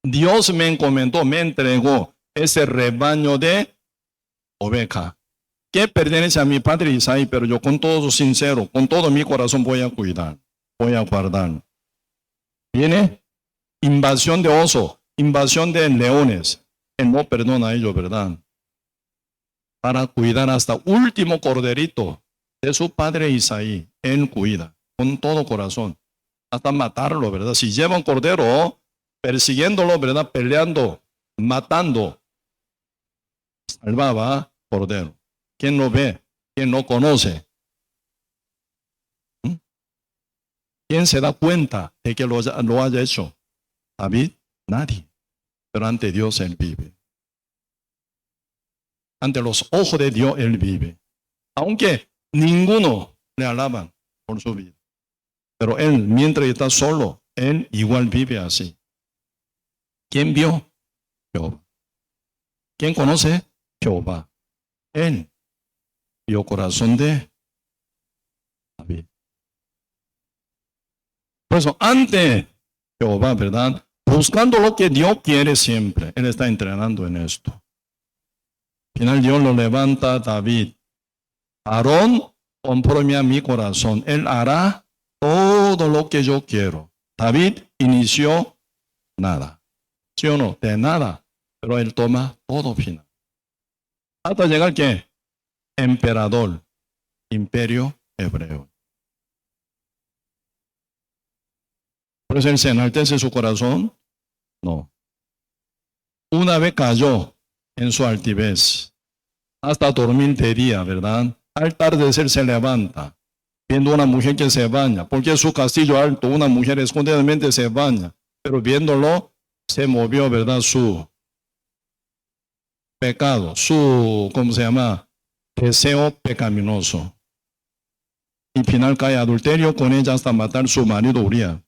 Dios me encomendó, me entregó ese rebaño de oveja que pertenece a mi padre Isaí, pero yo con todo sincero, con todo mi corazón voy a cuidar, voy a guardar. Viene invasión de oso, invasión de leones. Él no perdona a ellos, ¿verdad? Para cuidar hasta último corderito de su padre Isaí. Él cuida con todo corazón, hasta matarlo, ¿verdad? Si lleva un cordero, persiguiéndolo, ¿verdad? Peleando, matando, salvaba cordero. ¿Quién lo ve? ¿Quién lo conoce? ¿Quién se da cuenta de que lo haya hecho? David, nadie. Pero ante Dios él vive. Ante los ojos de Dios él vive. Aunque ninguno le alaban por su vida. Pero él, mientras está solo, él igual vive así. ¿Quién vio? Jehová. ¿Quién conoce? Jehová. Él vio corazón de David. Por eso, ante Jehová, ¿verdad? Buscando lo que Dios quiere siempre. Él está entrenando en esto. Al final Dios lo levanta a David. Aarón, conforme a mi corazón. Él hará todo lo que yo quiero. David inició nada. ¿Sí o no? De nada. Pero él toma todo final. Hasta llegar ¿qué? Emperador. Imperio hebreo. ¿Por eso él se enaltece su corazón? No. Una vez cayó en su altivez. Hasta dormir de día, ¿verdad? Al tardecer se levanta. Viendo una mujer que se baña. Porque en su castillo alto una mujer escondidamente se baña. Pero viéndolo, se movió, ¿verdad? Su pecado, su, ¿cómo se llama? Deseo pecaminoso. Y final cae adulterio con ella hasta matar a su marido Uría.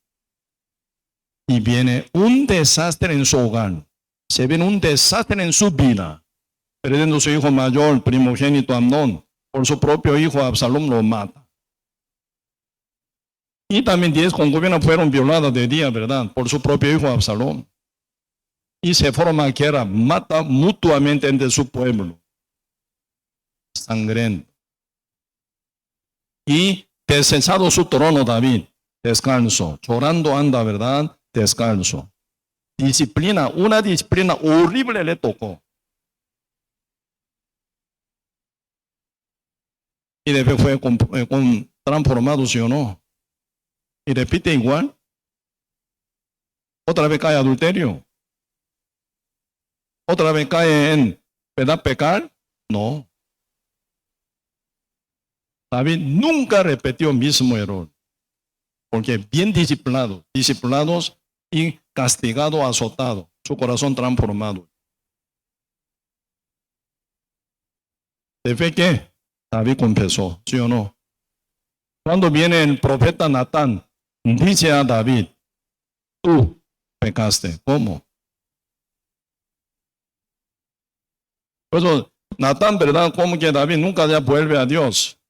Y viene un desastre en su hogar. Se viene un desastre en su vida. Perdiendo su hijo mayor, primogénito Amnón. Por su propio hijo Absalom lo mata. Y también 10 concubinas fueron violadas de día, ¿verdad? Por su propio hijo Absalom. Y se forma guerra, mata mutuamente entre su pueblo. Sangriento. Y desechado su trono David, descanso. Llorando anda, ¿verdad? Descanso. Disciplina, una disciplina horrible le tocó. Y después fue transformado, ¿sí o no? Y repite igual. Otra vez cae adulterio. Otra vez cae en, ¿verdad? Pecar. No. David nunca repitió el mismo error. Porque bien disciplinados y castigado, azotado, su corazón transformado. ¿De fe qué? David confesó, ¿sí o no? Cuando viene el profeta Natán dice a David, tú pecaste. ¿Cómo? Por eso, Natán, ¿verdad? Como que David nunca ya vuelve a Dios.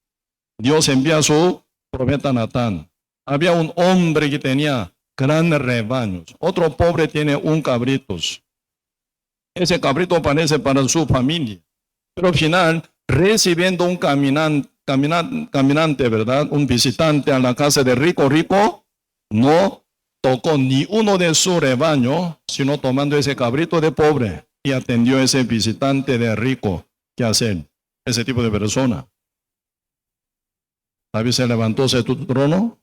Dios envía a su profeta Natán. Había un hombre que tenía grandes rebaños. Otro pobre tiene un cabrito. Ese cabrito parece para su familia. Pero al final, recibiendo un caminante, ¿verdad? Un visitante a la casa de rico, no tocó ni uno de su rebaño, sino tomando ese cabrito de pobre y atendió a ese visitante de rico. ¿Qué hacer? Ese tipo de persona. David se levantó de tu trono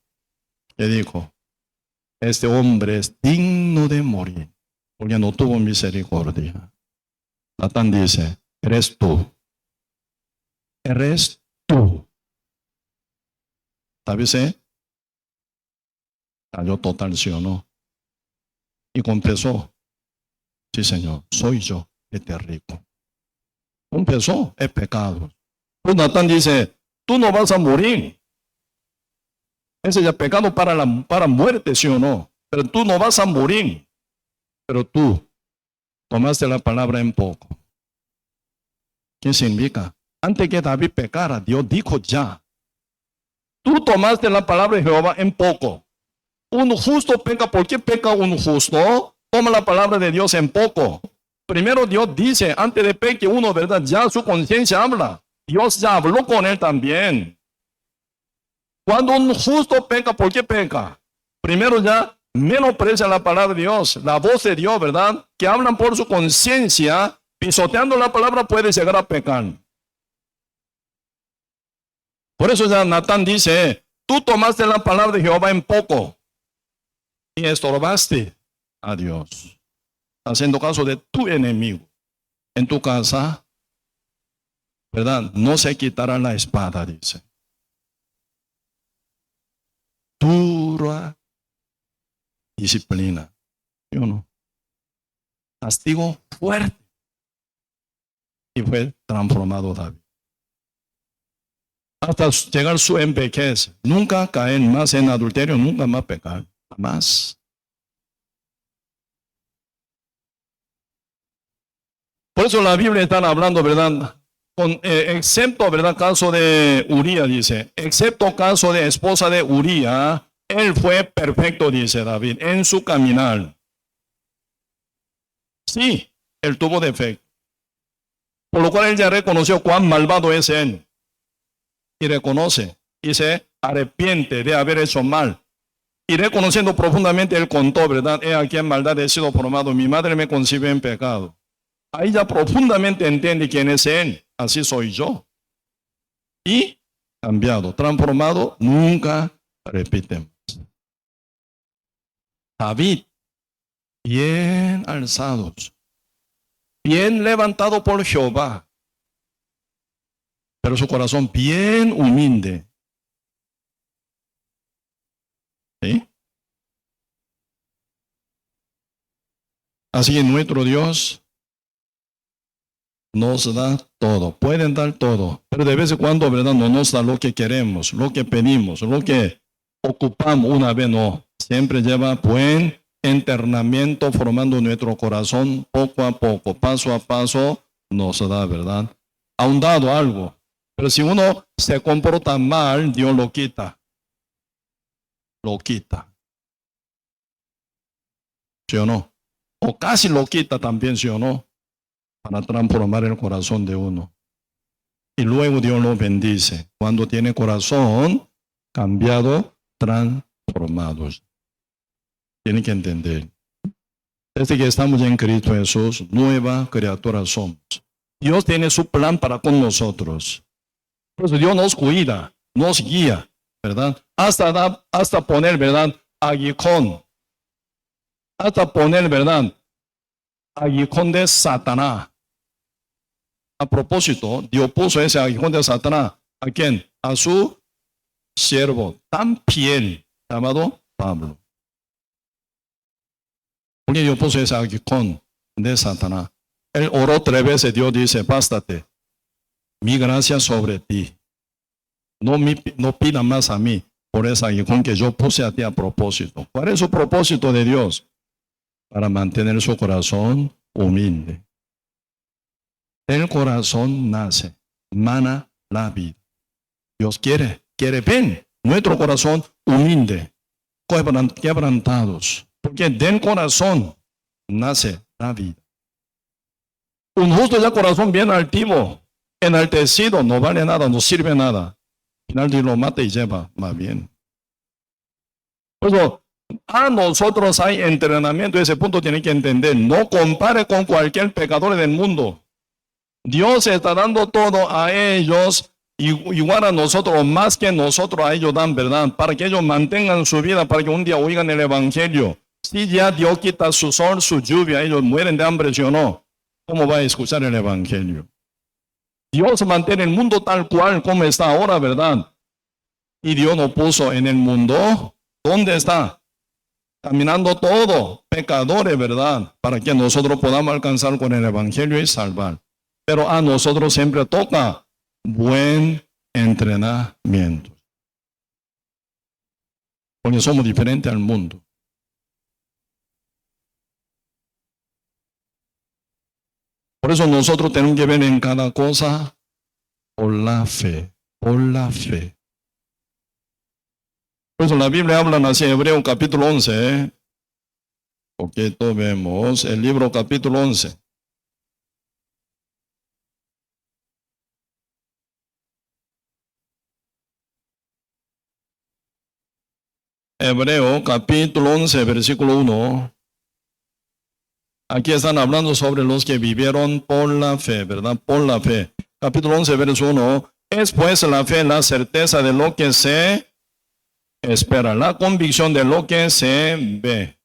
y dijo, este hombre es digno de morir, porque no tuvo misericordia. Natán dice, eres tú. Eres tú. David se cayó total, ¿sí o no? Y confesó, sí Señor, soy yo, este rico. Confesó el pecado. Pues Natán dice, tú no vas a morir. Ese ya es pecado para muerte, ¿sí o no? Pero tú no vas a morir. Pero tú tomaste la palabra en poco. ¿Qué significa? Antes que David pecara, Dios dijo ya. Tú tomaste la palabra de Jehová en poco. Un justo peca. ¿Por qué peca un justo? Toma la palabra de Dios en poco. Primero Dios dice, antes de peque uno, ¿verdad? Ya su conciencia habla. Dios ya habló con él también. Cuando un justo peca, ¿por qué peca? Primero ya menosprecia la palabra de Dios, la voz de Dios, ¿verdad? Que hablan por su conciencia, pisoteando la palabra puede llegar a pecar. Por eso ya Natán dice, tú tomaste la palabra de Jehová en poco y estorbaste a Dios, haciendo caso de tu enemigo. En tu casa, ¿verdad? No se quitará la espada, dice. Dura disciplina, ¿sí o no? Castigo fuerte. Y fue transformado David. Hasta llegar su vejez. Nunca caer más en adulterio, nunca más pecar. Jamás. Por eso la Biblia está hablando, ¿verdad? Excepto, ¿verdad? Caso de Uría, dice. Excepto caso de esposa de Uría, él fue perfecto, dice David, en su caminar. Sí, él tuvo defecto. Por lo cual él ya reconoció cuán malvado es él. Y reconoce y se arrepiente de haber hecho mal. Y reconociendo profundamente, él contó, ¿verdad? He aquí en maldad he sido formado. Mi madre me concibió en pecado. Ahí ya profundamente entiende quién es él. Así soy yo. Y cambiado, transformado, nunca repite. David, bien alzados, bien levantado por Jehová, pero su corazón bien humilde. ¿Sí? Así que nuestro Dios nos da todo, pueden dar todo, pero de vez en cuando, ¿verdad? No nos da lo que queremos, lo que pedimos, lo que ocupamos una vez, no. Siempre lleva buen entrenamiento formando nuestro corazón poco a poco, paso a paso, nos da, ¿verdad? Aún dado algo, pero si uno se comporta mal, Dios lo quita. Lo quita. ¿Sí o no? O casi lo quita también, ¿sí o no? Para transformar el corazón de uno. Y luego Dios lo bendice. Cuando tiene corazón cambiado, transformado. Tiene que entender. Desde que estamos en Cristo Jesús, nueva criatura somos. Dios tiene su plan para con nosotros. Por eso Dios nos cuida, nos guía, ¿verdad? Hasta poner, ¿verdad? Aguijón. Hasta poner, ¿verdad? Aguijón de Satanás. A propósito, Dios puso ese aguijón de Satanás. ¿A quién? A su siervo tan fiel, llamado Pablo. Porque Dios puso ese aguijón de Satanás. Él oró 3 veces, Dios dice, bástate. Mi gracia sobre ti. No pida más a mí. por ese aguijón que yo puse a ti a propósito. ¿Cuál es su propósito de Dios? Para mantener su corazón humilde. El corazón nace, mana la vida. Dios quiere ver nuestro corazón humilde, quebrantados, porque del corazón nace la vida. Un justo ya corazón bien altivo, enaltecido, no vale nada, no sirve nada. Al final Dios lo mata y lleva más bien. Por eso, a nosotros hay entrenamiento, ese punto tiene que entender. No compare con cualquier pecador del mundo. Dios está dando todo a ellos, igual a nosotros, más que nosotros a ellos dan, ¿verdad? Para que ellos mantengan su vida, para que un día oigan el Evangelio. Si ya Dios quita su sol, su lluvia, ellos mueren de hambre, ¿sí o no? ¿Cómo va a escuchar el Evangelio? Dios mantiene el mundo tal cual como está ahora, ¿verdad? Y Dios nos puso en el mundo, ¿dónde está? Caminando todo, pecadores, ¿verdad? Para que nosotros podamos alcanzar con el Evangelio y salvar. Pero a nosotros siempre toca buen entrenamiento. Porque somos diferentes al mundo. Por eso nosotros tenemos que ver en cada cosa por la fe, por la fe. Por eso la Biblia habla así, Hebreo capítulo 11. Porque vemos el libro capítulo 11. Hebreo capítulo 11, versículo 1. Aquí están hablando sobre los que vivieron por la fe, ¿verdad? Por la fe. Capítulo 11, verso 1. Es pues la fe la certeza de lo que se espera, la convicción de lo que se ve.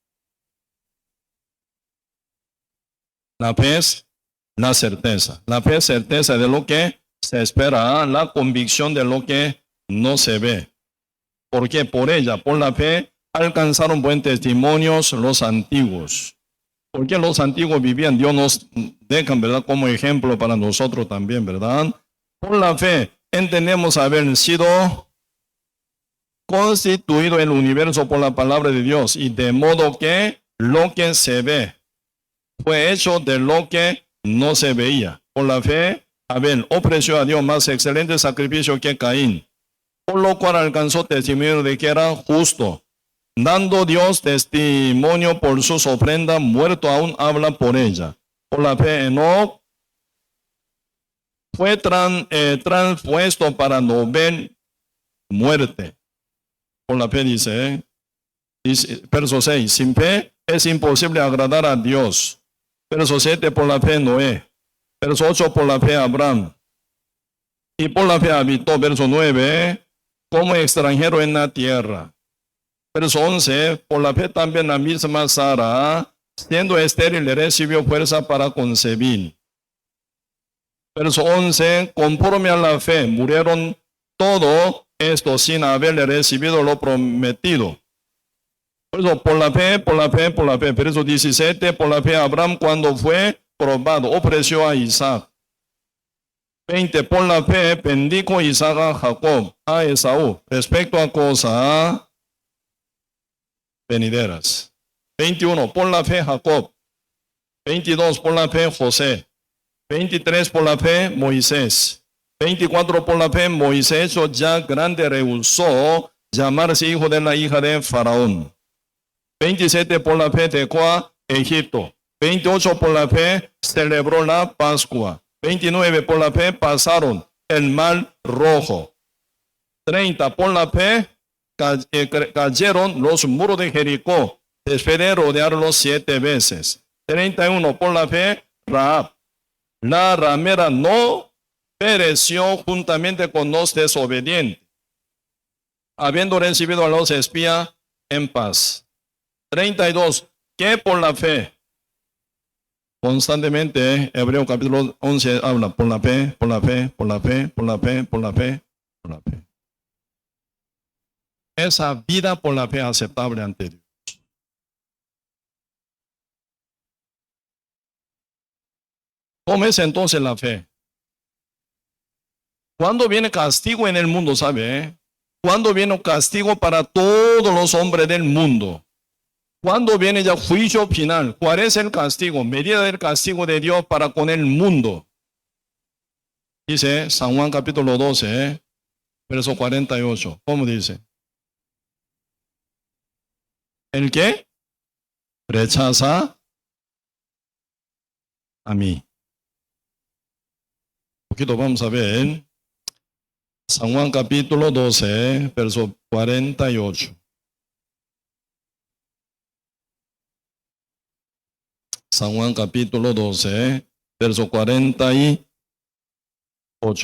La fe es la certeza. La fe es certeza de lo que se espera, la convicción de lo que no se ve. Porque por ella, por la fe, alcanzaron buen testimonio los antiguos. Porque los antiguos vivían, Dios nos deja, ¿verdad?, como ejemplo para nosotros también, ¿verdad? Por la fe entendemos haber sido constituido el universo por la palabra de Dios, y de modo que lo que se ve fue hecho de lo que no se veía. Por la fe, Abel ofreció a Dios más excelente sacrificio que Caín, por lo cual alcanzó testimonio de que era justo, dando Dios testimonio por sus ofrendas, muerto aún habla por ella. Por la fe, Enoc fue transpuesto para no ver muerte. Por la fe dice, verso 6, sin fe es imposible agradar a Dios. Verso 7, por la fe Noé. Verso 8, por la fe Abraham. Y por la fe habitó, verso 9, como extranjero en la tierra. Verso 11, por la fe también la misma Sara, siendo estéril, recibió fuerza para concebir. Verso 11, conforme a la fe, murieron todo esto sin haber recibido lo prometido. Por eso, por la fe, por la fe, por la fe. Verso 17, por la fe Abraham, cuando fue probado, ofreció a Isaac. 20, por la fe bendijo Isaac a Jacob, a Esaú, respecto a cosas venideras. 21, por la fe Jacob. 22, por la fe José. 23, por la fe Moisés. 24, por la fe Moisés, ya grande, rehusó llamarse hijo de la hija de Faraón. 27, por la fe dejó a Egipto. 28, por la fe celebró la Pascua. 29, por la fe pasaron el mar rojo. 30, por la fe cayeron los muros de Jericó, después de rodearlos 7 veces. 31, por la fe Rahab, la ramera, no pereció juntamente con los desobedientes, habiendo recibido a los espías en paz. 32, que por la fe, constantemente, Hebreo capítulo 11 habla, por la fe, por la fe, por la fe, por la fe, por la fe, por la fe. Esa vida por la fe aceptable ante Dios. ¿Cómo es entonces la fe? Cuando viene castigo en el mundo, ¿sabe? ¿Cuándo viene el castigo para todos los hombres del mundo? ¿Cuándo viene ya juicio final? ¿Cuál es el castigo? Medida del castigo de Dios para con el mundo. Dice San Juan capítulo 12, verso 48. ¿Cómo dice? ¿El qué? Rechaza a mí. Un poquito vamos a ver. San Juan capítulo 12, verso 48. San Juan capítulo 12, verso 48.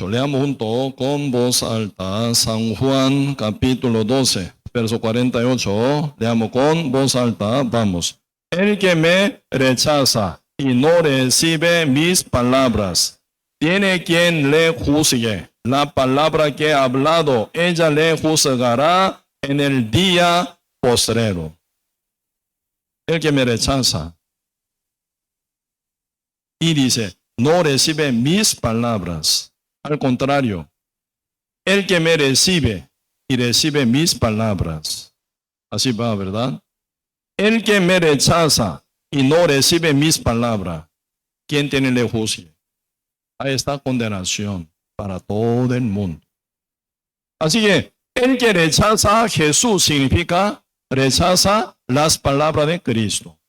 Leamos junto con voz alta. San Juan capítulo 12, verso 48. Leamos con voz alta. Vamos. El que me rechaza y no recibe mis palabras, tiene quien le juzgue. La palabra que he hablado, ella le juzgará en el día postrero. El que me rechaza y dice, no recibe mis palabras. Al contrario, el que me recibe y recibe mis palabras. Así va, ¿verdad? El que me rechaza y no recibe mis palabras, ¿quién tiene le juzgue? Ahí está condenación para todo el mundo. Así que el que rechaza a Jesús significa rechaza las palabras de Cristo.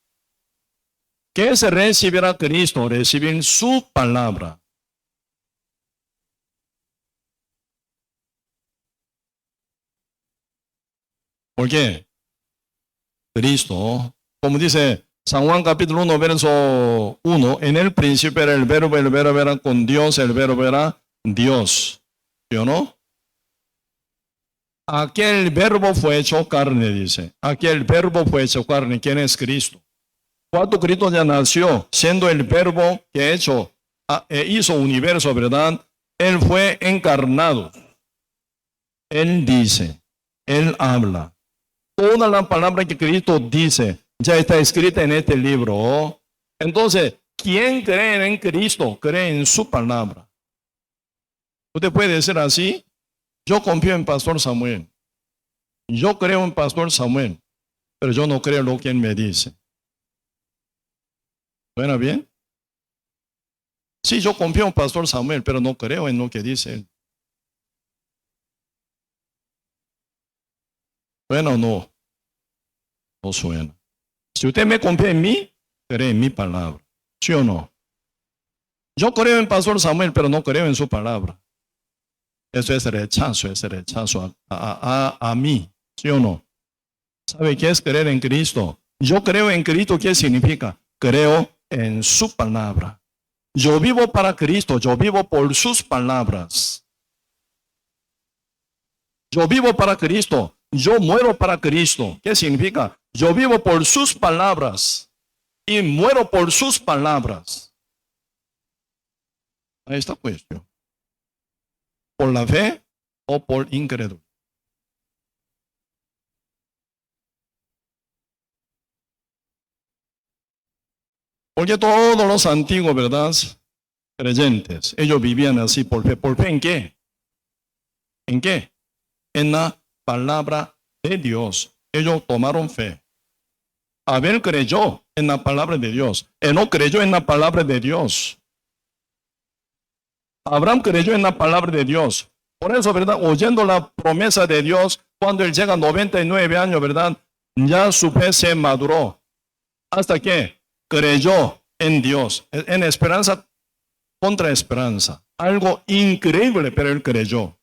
¿Qué es recibir a Cristo? Recibir su palabra. ¿Por qué? Cristo, como dice San Juan capítulo 1, verso 1, en el principio era el verbo era con Dios, el verbo era Dios. ¿Sí o no? Aquel verbo fue hecho carne, dice. Aquel verbo fue hecho carne. ¿Quién es Cristo? Cuando Cristo ya nació, siendo el verbo que hizo universo, ¿verdad? Él fue encarnado. Él dice, Él habla. Toda la palabra que Cristo dice ya está escrita en este libro. Entonces, ¿quién cree en Cristo? Cree en su palabra. Usted puede decir así, yo confío en Pastor Samuel. Yo creo en Pastor Samuel, pero yo no creo lo que él me dice. ¿Suena bien? Sí, yo confío en Pastor Samuel, pero no creo en lo que dice él. ¿Suena o no? No suena. Si usted me confía en mí, cree en mi palabra. ¿Sí o no? Yo creo en Pastor Samuel, pero no creo en su palabra. Eso es rechazo a mí. ¿Sí o no? ¿Sabe qué es creer en Cristo? Yo creo en Cristo, ¿qué significa? Creo en su palabra. Yo vivo para Cristo, yo vivo por sus palabras. Yo vivo para Cristo, yo muero para Cristo. ¿Qué significa? Yo vivo por sus palabras y muero por sus palabras. Ahí está la cuestión. ¿Por la fe o por incrédulo? Porque todos los antiguos, ¿verdad? Creyentes, ellos vivían así por fe. ¿Por fe en qué? ¿En qué? En la palabra de Dios. Ellos tomaron fe. Abel creyó en la palabra de Dios. Él no creyó en la palabra de Dios. Abraham creyó en la palabra de Dios. Por eso, ¿verdad? Oyendo la promesa de Dios, cuando él llega a 99 años, ¿verdad? Ya su fe se maduró. ¿Hasta que creyó en Dios? En esperanza contra esperanza. Algo increíble, pero él creyó.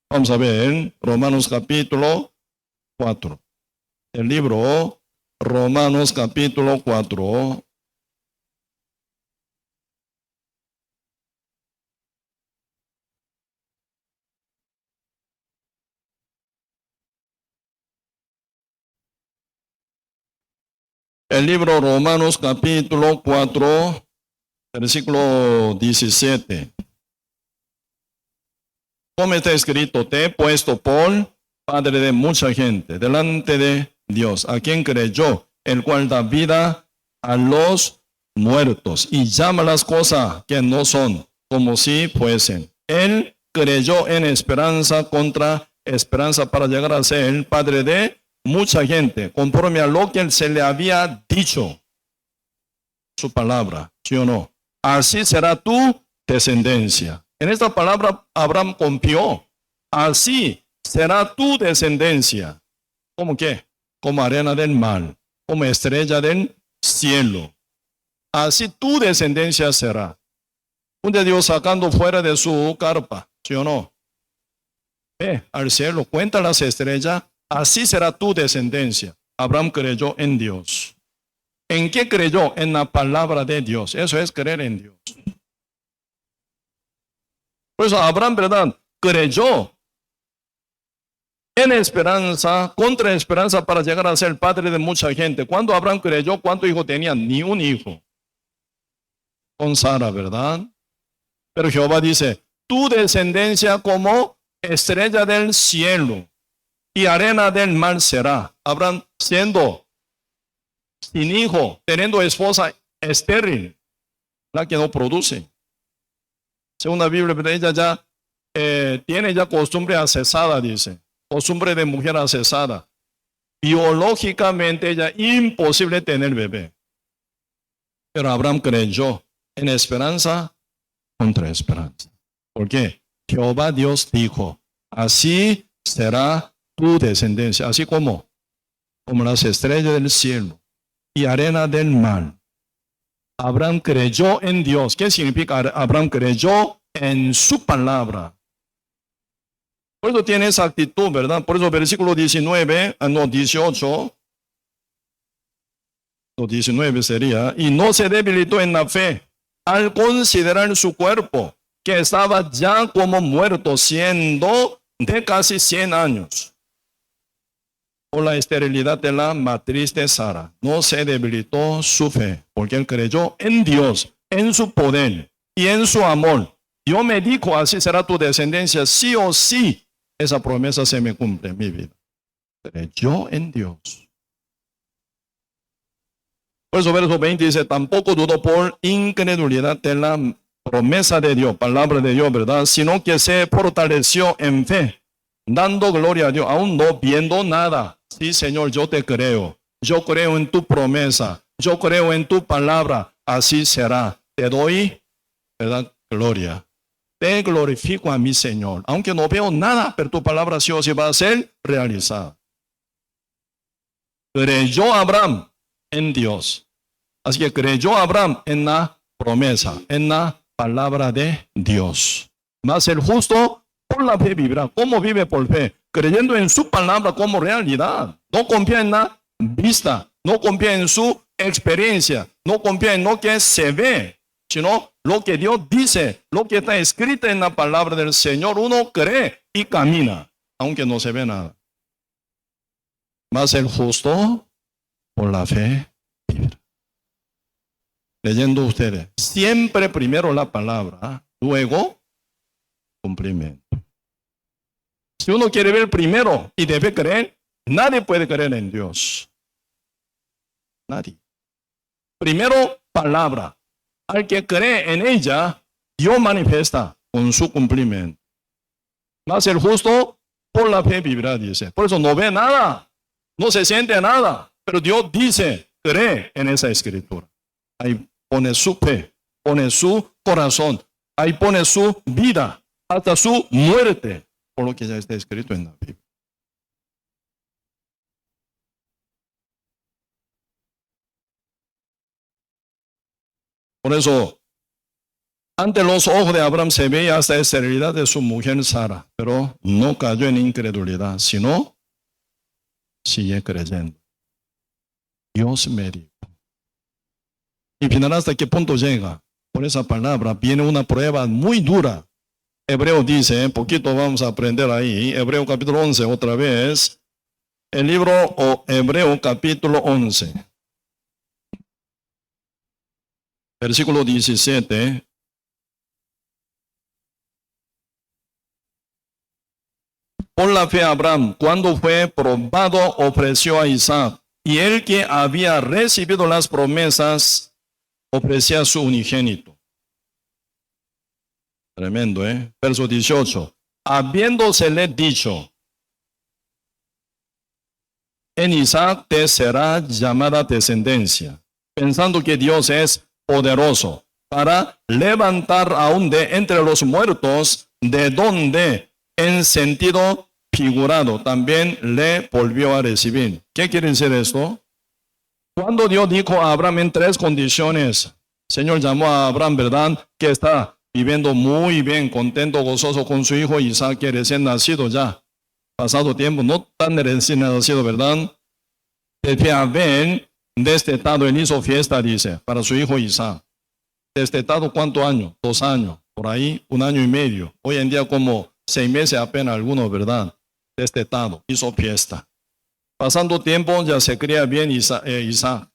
Vamos a ver Romanos capítulo 4. El libro Romanos capítulo 4. El libro Romanos capítulo 4, versículo 17. Como está escrito, te he puesto por padre de mucha gente delante de Dios, a quien creyó, el cual da vida a los muertos y llama las cosas que no son como si fuesen. Él creyó en esperanza contra esperanza para llegar a ser el padre de mucha gente, conforme a lo que se le había dicho. Su palabra, ¿sí o no? Así será tu descendencia. En esta palabra Abraham confió. Así será tu descendencia. ¿Cómo qué? Como arena del mar, como estrella del cielo. Así tu descendencia será. Un de Dios sacando fuera de su carpa, ¿sí o no? Ve al cielo, cuenta las estrellas, así será tu descendencia. Abraham creyó en Dios. ¿En qué creyó? En la palabra de Dios. Eso es creer en Dios. Por eso Abraham, ¿verdad? Creyó en esperanza, contra esperanza para llegar a ser padre de mucha gente. Cuando Abraham creyó, ¿cuántos hijos tenía? Ni un hijo. Con Sara, ¿verdad? Pero Jehová dice, tu descendencia como estrella del cielo y arena del mar será. Abraham siendo sin hijo, teniendo esposa estéril, la que no produce. Según la Biblia, ella ya tiene ya costumbre asesada, dice. Costumbre de mujer asesada. Biológicamente ella imposible tener bebé. Pero Abraham creyó en esperanza contra esperanza. ¿Por qué? Jehová Dios dijo, así será tu descendencia, así como las estrellas del cielo y arena del mar. Abraham creyó en Dios. ¿Qué significa? Abraham creyó en su palabra. Por eso tiene esa actitud, ¿verdad? Por eso versículo 18, 19 sería, y no se debilitó en la fe al considerar su cuerpo, que estaba ya como muerto, siendo de casi 100 años. Por la esterilidad de la matriz de Sara, no se debilitó su fe, porque él creyó en Dios, en su poder y en su amor. Dios me dijo, así será tu descendencia, sí o sí, esa promesa se me cumple en mi vida. Creyó en Dios. Por eso verso 20 dice, tampoco dudó por incredulidad de la promesa de Dios, palabra de Dios, ¿verdad? Sino que se fortaleció en fe, dando gloria a Dios, aún no viendo nada. Sí, Señor, yo te creo. Yo creo en tu promesa. Yo creo en tu palabra. Así será. Te doy, ¿verdad? Gloria. Te glorifico a mi Señor. Aunque no veo nada, pero tu palabra sí o sí va a ser realizada. Creyó Abraham en Dios. Así que creyó Abraham en la promesa, en la palabra de Dios. Mas el justo por la fe vivirá. ¿Cómo vive por fe? Creyendo en su palabra como realidad. No confía en la vista, no confía en su experiencia, no confía en lo que se ve, sino lo que Dios dice, lo que está escrito en la palabra del Señor. Uno cree y camina, aunque no se ve nada. Mas el justo por la fe vivirá. Leyendo ustedes, siempre primero la palabra, luego cumplimiento. Si uno quiere ver primero y debe creer, nadie puede creer en Dios. Nadie. Primero, palabra. Al que cree en ella, Dios manifiesta con su cumplimiento. Mas el justo por la fe vivirá, dice. Por eso no ve nada, no se siente nada, pero Dios dice, cree en esa escritura. Ahí pone su fe, pone su corazón, ahí pone su vida, hasta su muerte, por lo que ya está escrito en la Biblia. Por eso, ante los ojos de Abraham se veía hasta la esterilidad de su mujer Sara, pero no cayó en incredulidad, sino sigue creyendo. Dios me dijo. Y final, ¿hasta qué punto llega? Por esa palabra viene una prueba muy dura. Hebreo dice, poquito vamos a aprender ahí, Hebreo capítulo 11 otra vez, el libro Hebreo capítulo 11, versículo 17. Por la fe Abraham, cuando fue probado, ofreció a Isaac, y el que había recibido las promesas, ofrecía a su unigénito. Tremendo, ¿eh? Verso 18. Habiéndosele dicho, en Isaac te será llamada descendencia, pensando que Dios es poderoso para levantar aún de entre los muertos, de donde en sentido figurado también le volvió a recibir. ¿Qué quiere decir esto? Cuando Dios dijo a Abraham en 3 condiciones, el Señor llamó a Abraham, ¿verdad? Que está viviendo muy bien, contento, gozoso con su hijo Isaac, que recién nacido ya. Pasado tiempo, no tan recién nacido, ¿verdad? Desde Abel, destetado, él hizo fiesta, dice, para su hijo Isaac. Destetado, ¿cuántos años? 2 años, por ahí, 1 año y medio. Hoy en día como 6 meses apenas algunos, ¿verdad? Destetado, hizo fiesta. Pasando tiempo, ya se cría bien Isaac.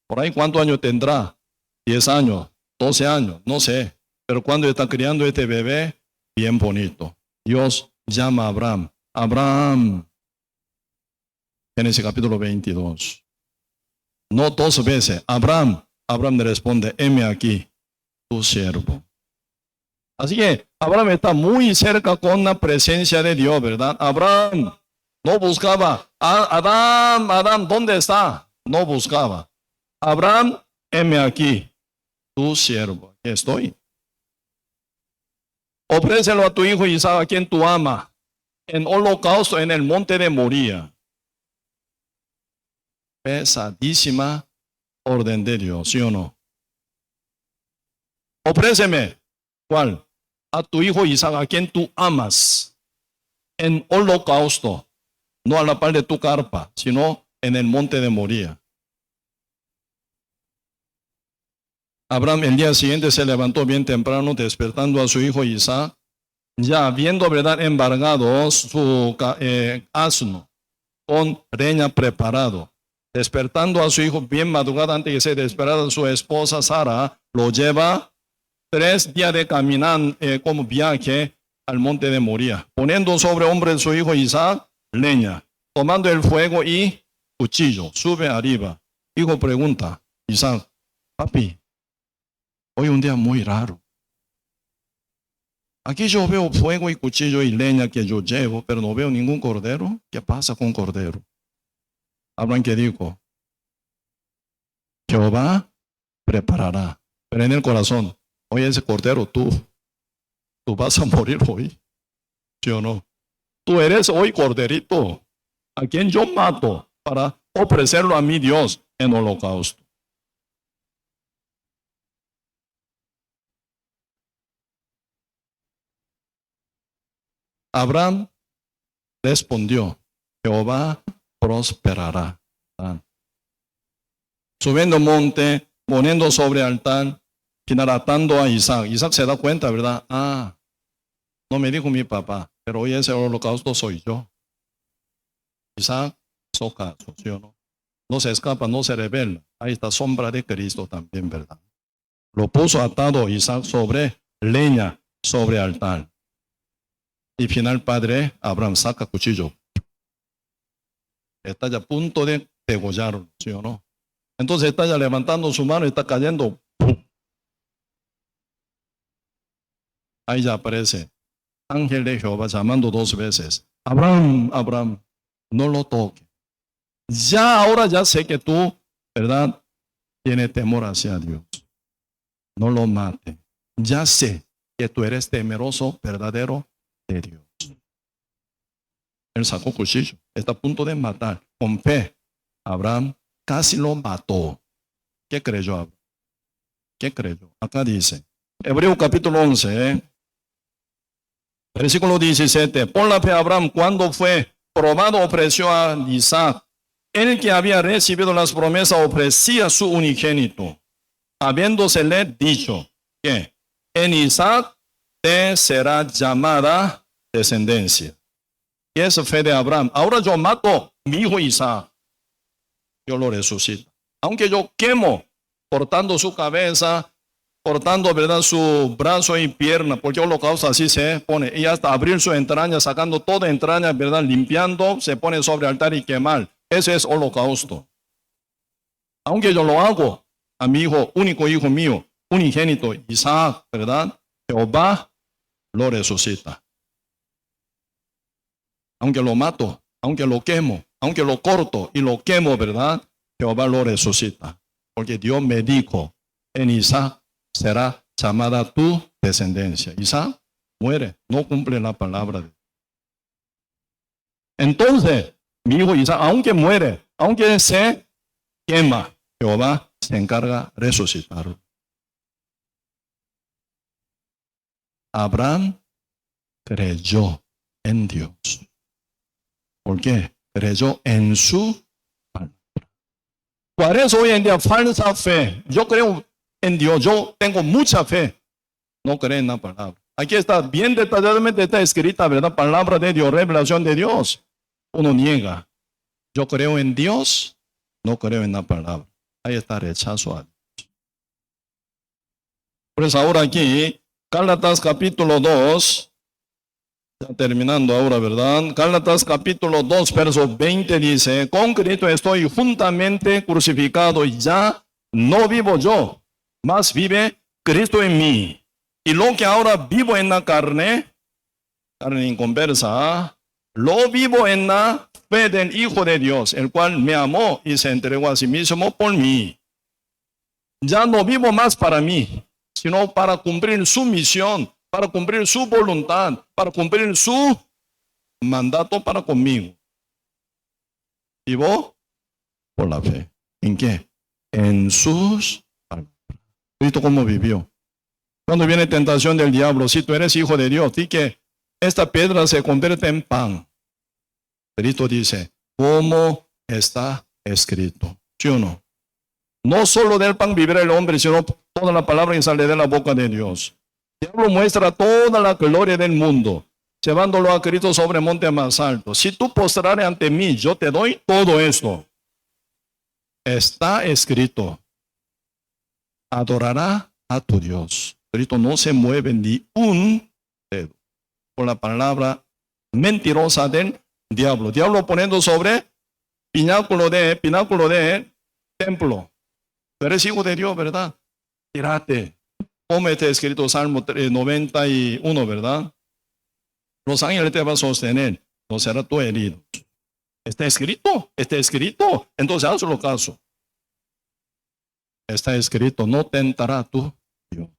Por ahí, ¿cuántos años tendrá? 10 años, 12 años, no sé. Pero cuando está criando este bebé, bien bonito. Dios llama a Abraham. Abraham. Génesis capítulo 22. No 2 veces. Abraham. Abraham le responde, heme aquí, tu siervo. Así que Abraham está muy cerca con la presencia de Dios, ¿verdad? Abraham no buscaba, Adán, ¿dónde está? No buscaba. Abraham, heme aquí, tu siervo. Aquí estoy. Ofrécelo a tu hijo Isaac, a quien tú amas, en holocausto en el monte de Moría. Pesadísima orden de Dios, ¿sí o no? Ofréceme, ¿cuál? A tu hijo Isaac, a quien tú amas, en holocausto, no a la par de tu carpa, sino en el monte de Moría. Abraham el día siguiente se levantó bien temprano, despertando a su hijo Isaac, ya habiendo, ¿verdad?, embargado su asno con leña preparado. Despertando a su hijo bien madrugada antes que se despertara su esposa Sara, lo lleva 3 días de caminar como viaje al monte de Moría, poniendo sobre hombro de su hijo Isaac leña, tomando el fuego y cuchillo, sube arriba. Hijo pregunta, Isaac, papi, hoy un día muy raro. Aquí yo veo fuego y cuchillo y leña que yo llevo, pero no veo ningún cordero. ¿Qué pasa con cordero? Abraham que dijo, Jehová preparará, pero en el corazón, oye, ese cordero tú vas a morir hoy, ¿sí o no? Tú eres hoy corderito, a quien yo mato para ofrecerlo a mi Dios en holocausto. Abraham respondió, Jehová prosperará. Subiendo monte, poniendo sobre altar, atando a Isaac. Isaac se da cuenta, ¿verdad? No me dijo mi papá, pero hoy ese holocausto soy yo. Isaac hizo caso, ¿sí o no? No se escapa, no se rebela. Ahí está sombra de Cristo también, ¿verdad? Lo puso atado Isaac sobre leña, sobre altar. Y final, padre, Abraham saca cuchillo. Está ya a punto de degollarlo, ¿sí o no? Entonces está ya levantando su mano y está cayendo. Ahí ya aparece ángel de Jehová llamando 2 veces. Abraham, Abraham, no lo toque. Ya ahora ya sé que tú, ¿verdad?, tienes temor hacia Dios. No lo mate. Ya sé que tú eres temeroso, verdadero de Dios. Él sacó cuchillo. Está a punto de matar. Con fe, Abraham casi lo mató. ¿Qué creyó Abraham? ¿Qué creyó? Acá dice, Hebreos capítulo 11, versículo 17. Por la fe Abraham, cuando fue probado, ofreció a Isaac. El que había recibido las promesas ofrecía su unigénito, habiéndosele dicho que en Isaac te será llamada descendencia. Y esa fe de Abraham. Ahora yo mato mi hijo Isaac, yo lo resucito. Aunque yo quemo cortando su cabeza, cortando, ¿verdad?, su brazo y pierna, porque holocausto así se pone, y hasta abrir su entraña, sacando toda entraña, ¿verdad?, limpiando, se pone sobre el altar y quemar. Ese es holocausto. Aunque yo lo hago a mi hijo, único hijo mío, unigénito, Isaac, ¿verdad?, Jehová lo resucita. Aunque lo mato, aunque lo quemo, aunque lo corto y lo quemo, ¿verdad? Jehová lo resucita. Porque Dios me dijo, en Isaac será llamada tu descendencia. Isaac muere, no cumple la palabra de Dios. Entonces, mi hijo Isaac, aunque muere, aunque se quema, Jehová se encarga de resucitarlo. Abraham creyó en Dios. ¿Por qué? Creyó en su palabra. ¿Cuál es hoy en día falsa fe? Yo creo en Dios, yo tengo mucha fe. No creo en la palabra. Aquí está, bien detalladamente está escrita, ¿verdad? Palabra de Dios, revelación de Dios. Uno niega. Yo creo en Dios, no creo en la palabra. Ahí está rechazo a Dios. Pues ahora aquí, Gálatas capítulo 2, ya terminando ahora, ¿verdad? Gálatas capítulo 2, verso 20 dice, con Cristo estoy juntamente crucificado y ya no vivo yo, mas vive Cristo en mí. Y lo que ahora vivo en la carne inconversa, lo vivo en la fe del Hijo de Dios, el cual me amó y se entregó a sí mismo por mí. Ya no vivo más para mí, sino para cumplir su misión, para cumplir su voluntad, para cumplir su mandato para conmigo. Vivo por la fe. ¿En qué? En sus palabras. ¿Cristo cómo vivió? Cuando viene tentación del diablo, si tú eres hijo de Dios, di que esta piedra se convierte en pan. Cristo dice, ¿cómo está escrito? ¿Sí o no? No solo del pan vivirá el hombre, sino toda la palabra que sale de la boca de Dios. El diablo muestra toda la gloria del mundo, llevándolo a Cristo sobre el monte más alto. Si tú postrares ante mí, yo te doy todo esto. Está escrito, adorará a tu Dios. Cristo no se mueve ni un dedo por la palabra mentirosa del diablo. Diablo poniendo sobre pináculo de templo. Tú eres hijo de Dios, ¿verdad? Tírate. Como está escrito Salmo 91, ¿verdad? Los ángeles te van a sostener, no será tu herido. Está escrito. Entonces hazlo caso. Está escrito, no tentará tu Dios.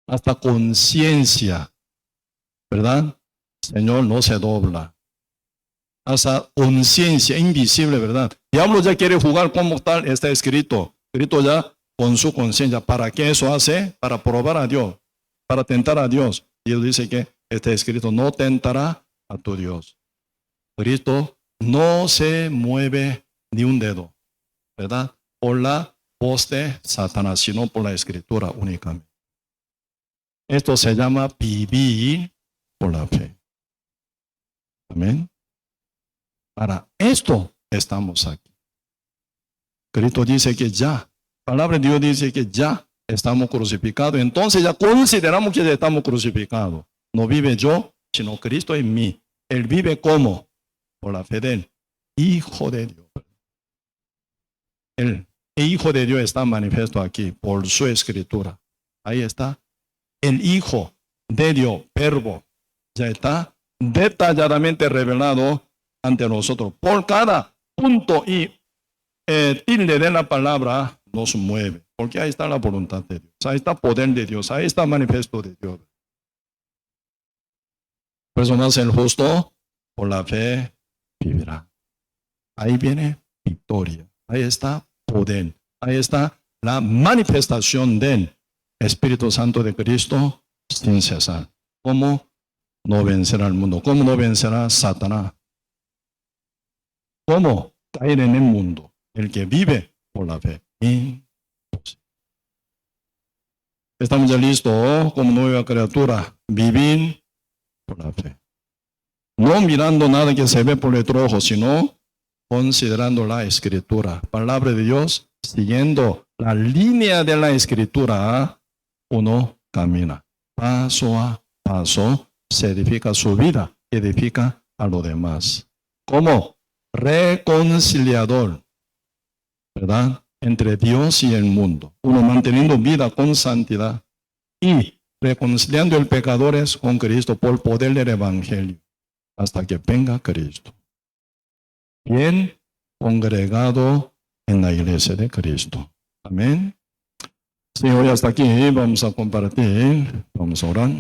Hasta conciencia, ¿verdad? Señor no se dobla. Hasta conciencia invisible, ¿verdad? Diablo ya quiere jugar como tal, está escrito. Escrito ya con su conciencia. ¿Para qué eso hace? Para probar a Dios, para tentar a Dios. Dios dice que está escrito, no tentará a tu Dios. Cristo no se mueve ni un dedo, ¿verdad? Por la voz de Satanás, sino por la escritura únicamente. Esto se llama vivir por la fe. Amén. Para esto estamos aquí. Cristo dice que ya, la palabra de Dios dice que ya estamos crucificados. Entonces ya consideramos que ya estamos crucificados. No vive yo, sino Cristo en mí. Él vive como, por la fe del Hijo de Dios. El Hijo de Dios está manifiesto aquí por su escritura. Ahí está. El Hijo de Dios, verbo, ya está detalladamente revelado ante nosotros. Por cada punto y tilde de la palabra nos mueve. Porque ahí está la voluntad de Dios. Ahí está el poder de Dios. Ahí está el manifiesto de Dios. Por eso nace el justo, por la fe vivirá. Ahí viene victoria. Ahí está poder. Ahí está la manifestación del Espíritu Santo de Cristo sin cesar. ¿Cómo no vencerá el mundo? ¿Cómo no vencerá Satanás? ¿Cómo caer en el mundo? El que vive por la fe. Estamos ya listos como nueva criatura. Vivir por la fe. No mirando nada que se ve por el ojo, sino considerando la escritura. Palabra de Dios, siguiendo la línea de la escritura, uno camina. Paso a paso, se edifica su vida, edifica a los demás. Como reconciliador, ¿verdad? Entre Dios y el mundo. Uno manteniendo vida con santidad y reconciliando el pecadores con Cristo por poder del Evangelio hasta que venga Cristo. bien congregado en la iglesia de Cristo. Amén. Sí, hoy hasta aquí vamos a compartir, vamos a orar.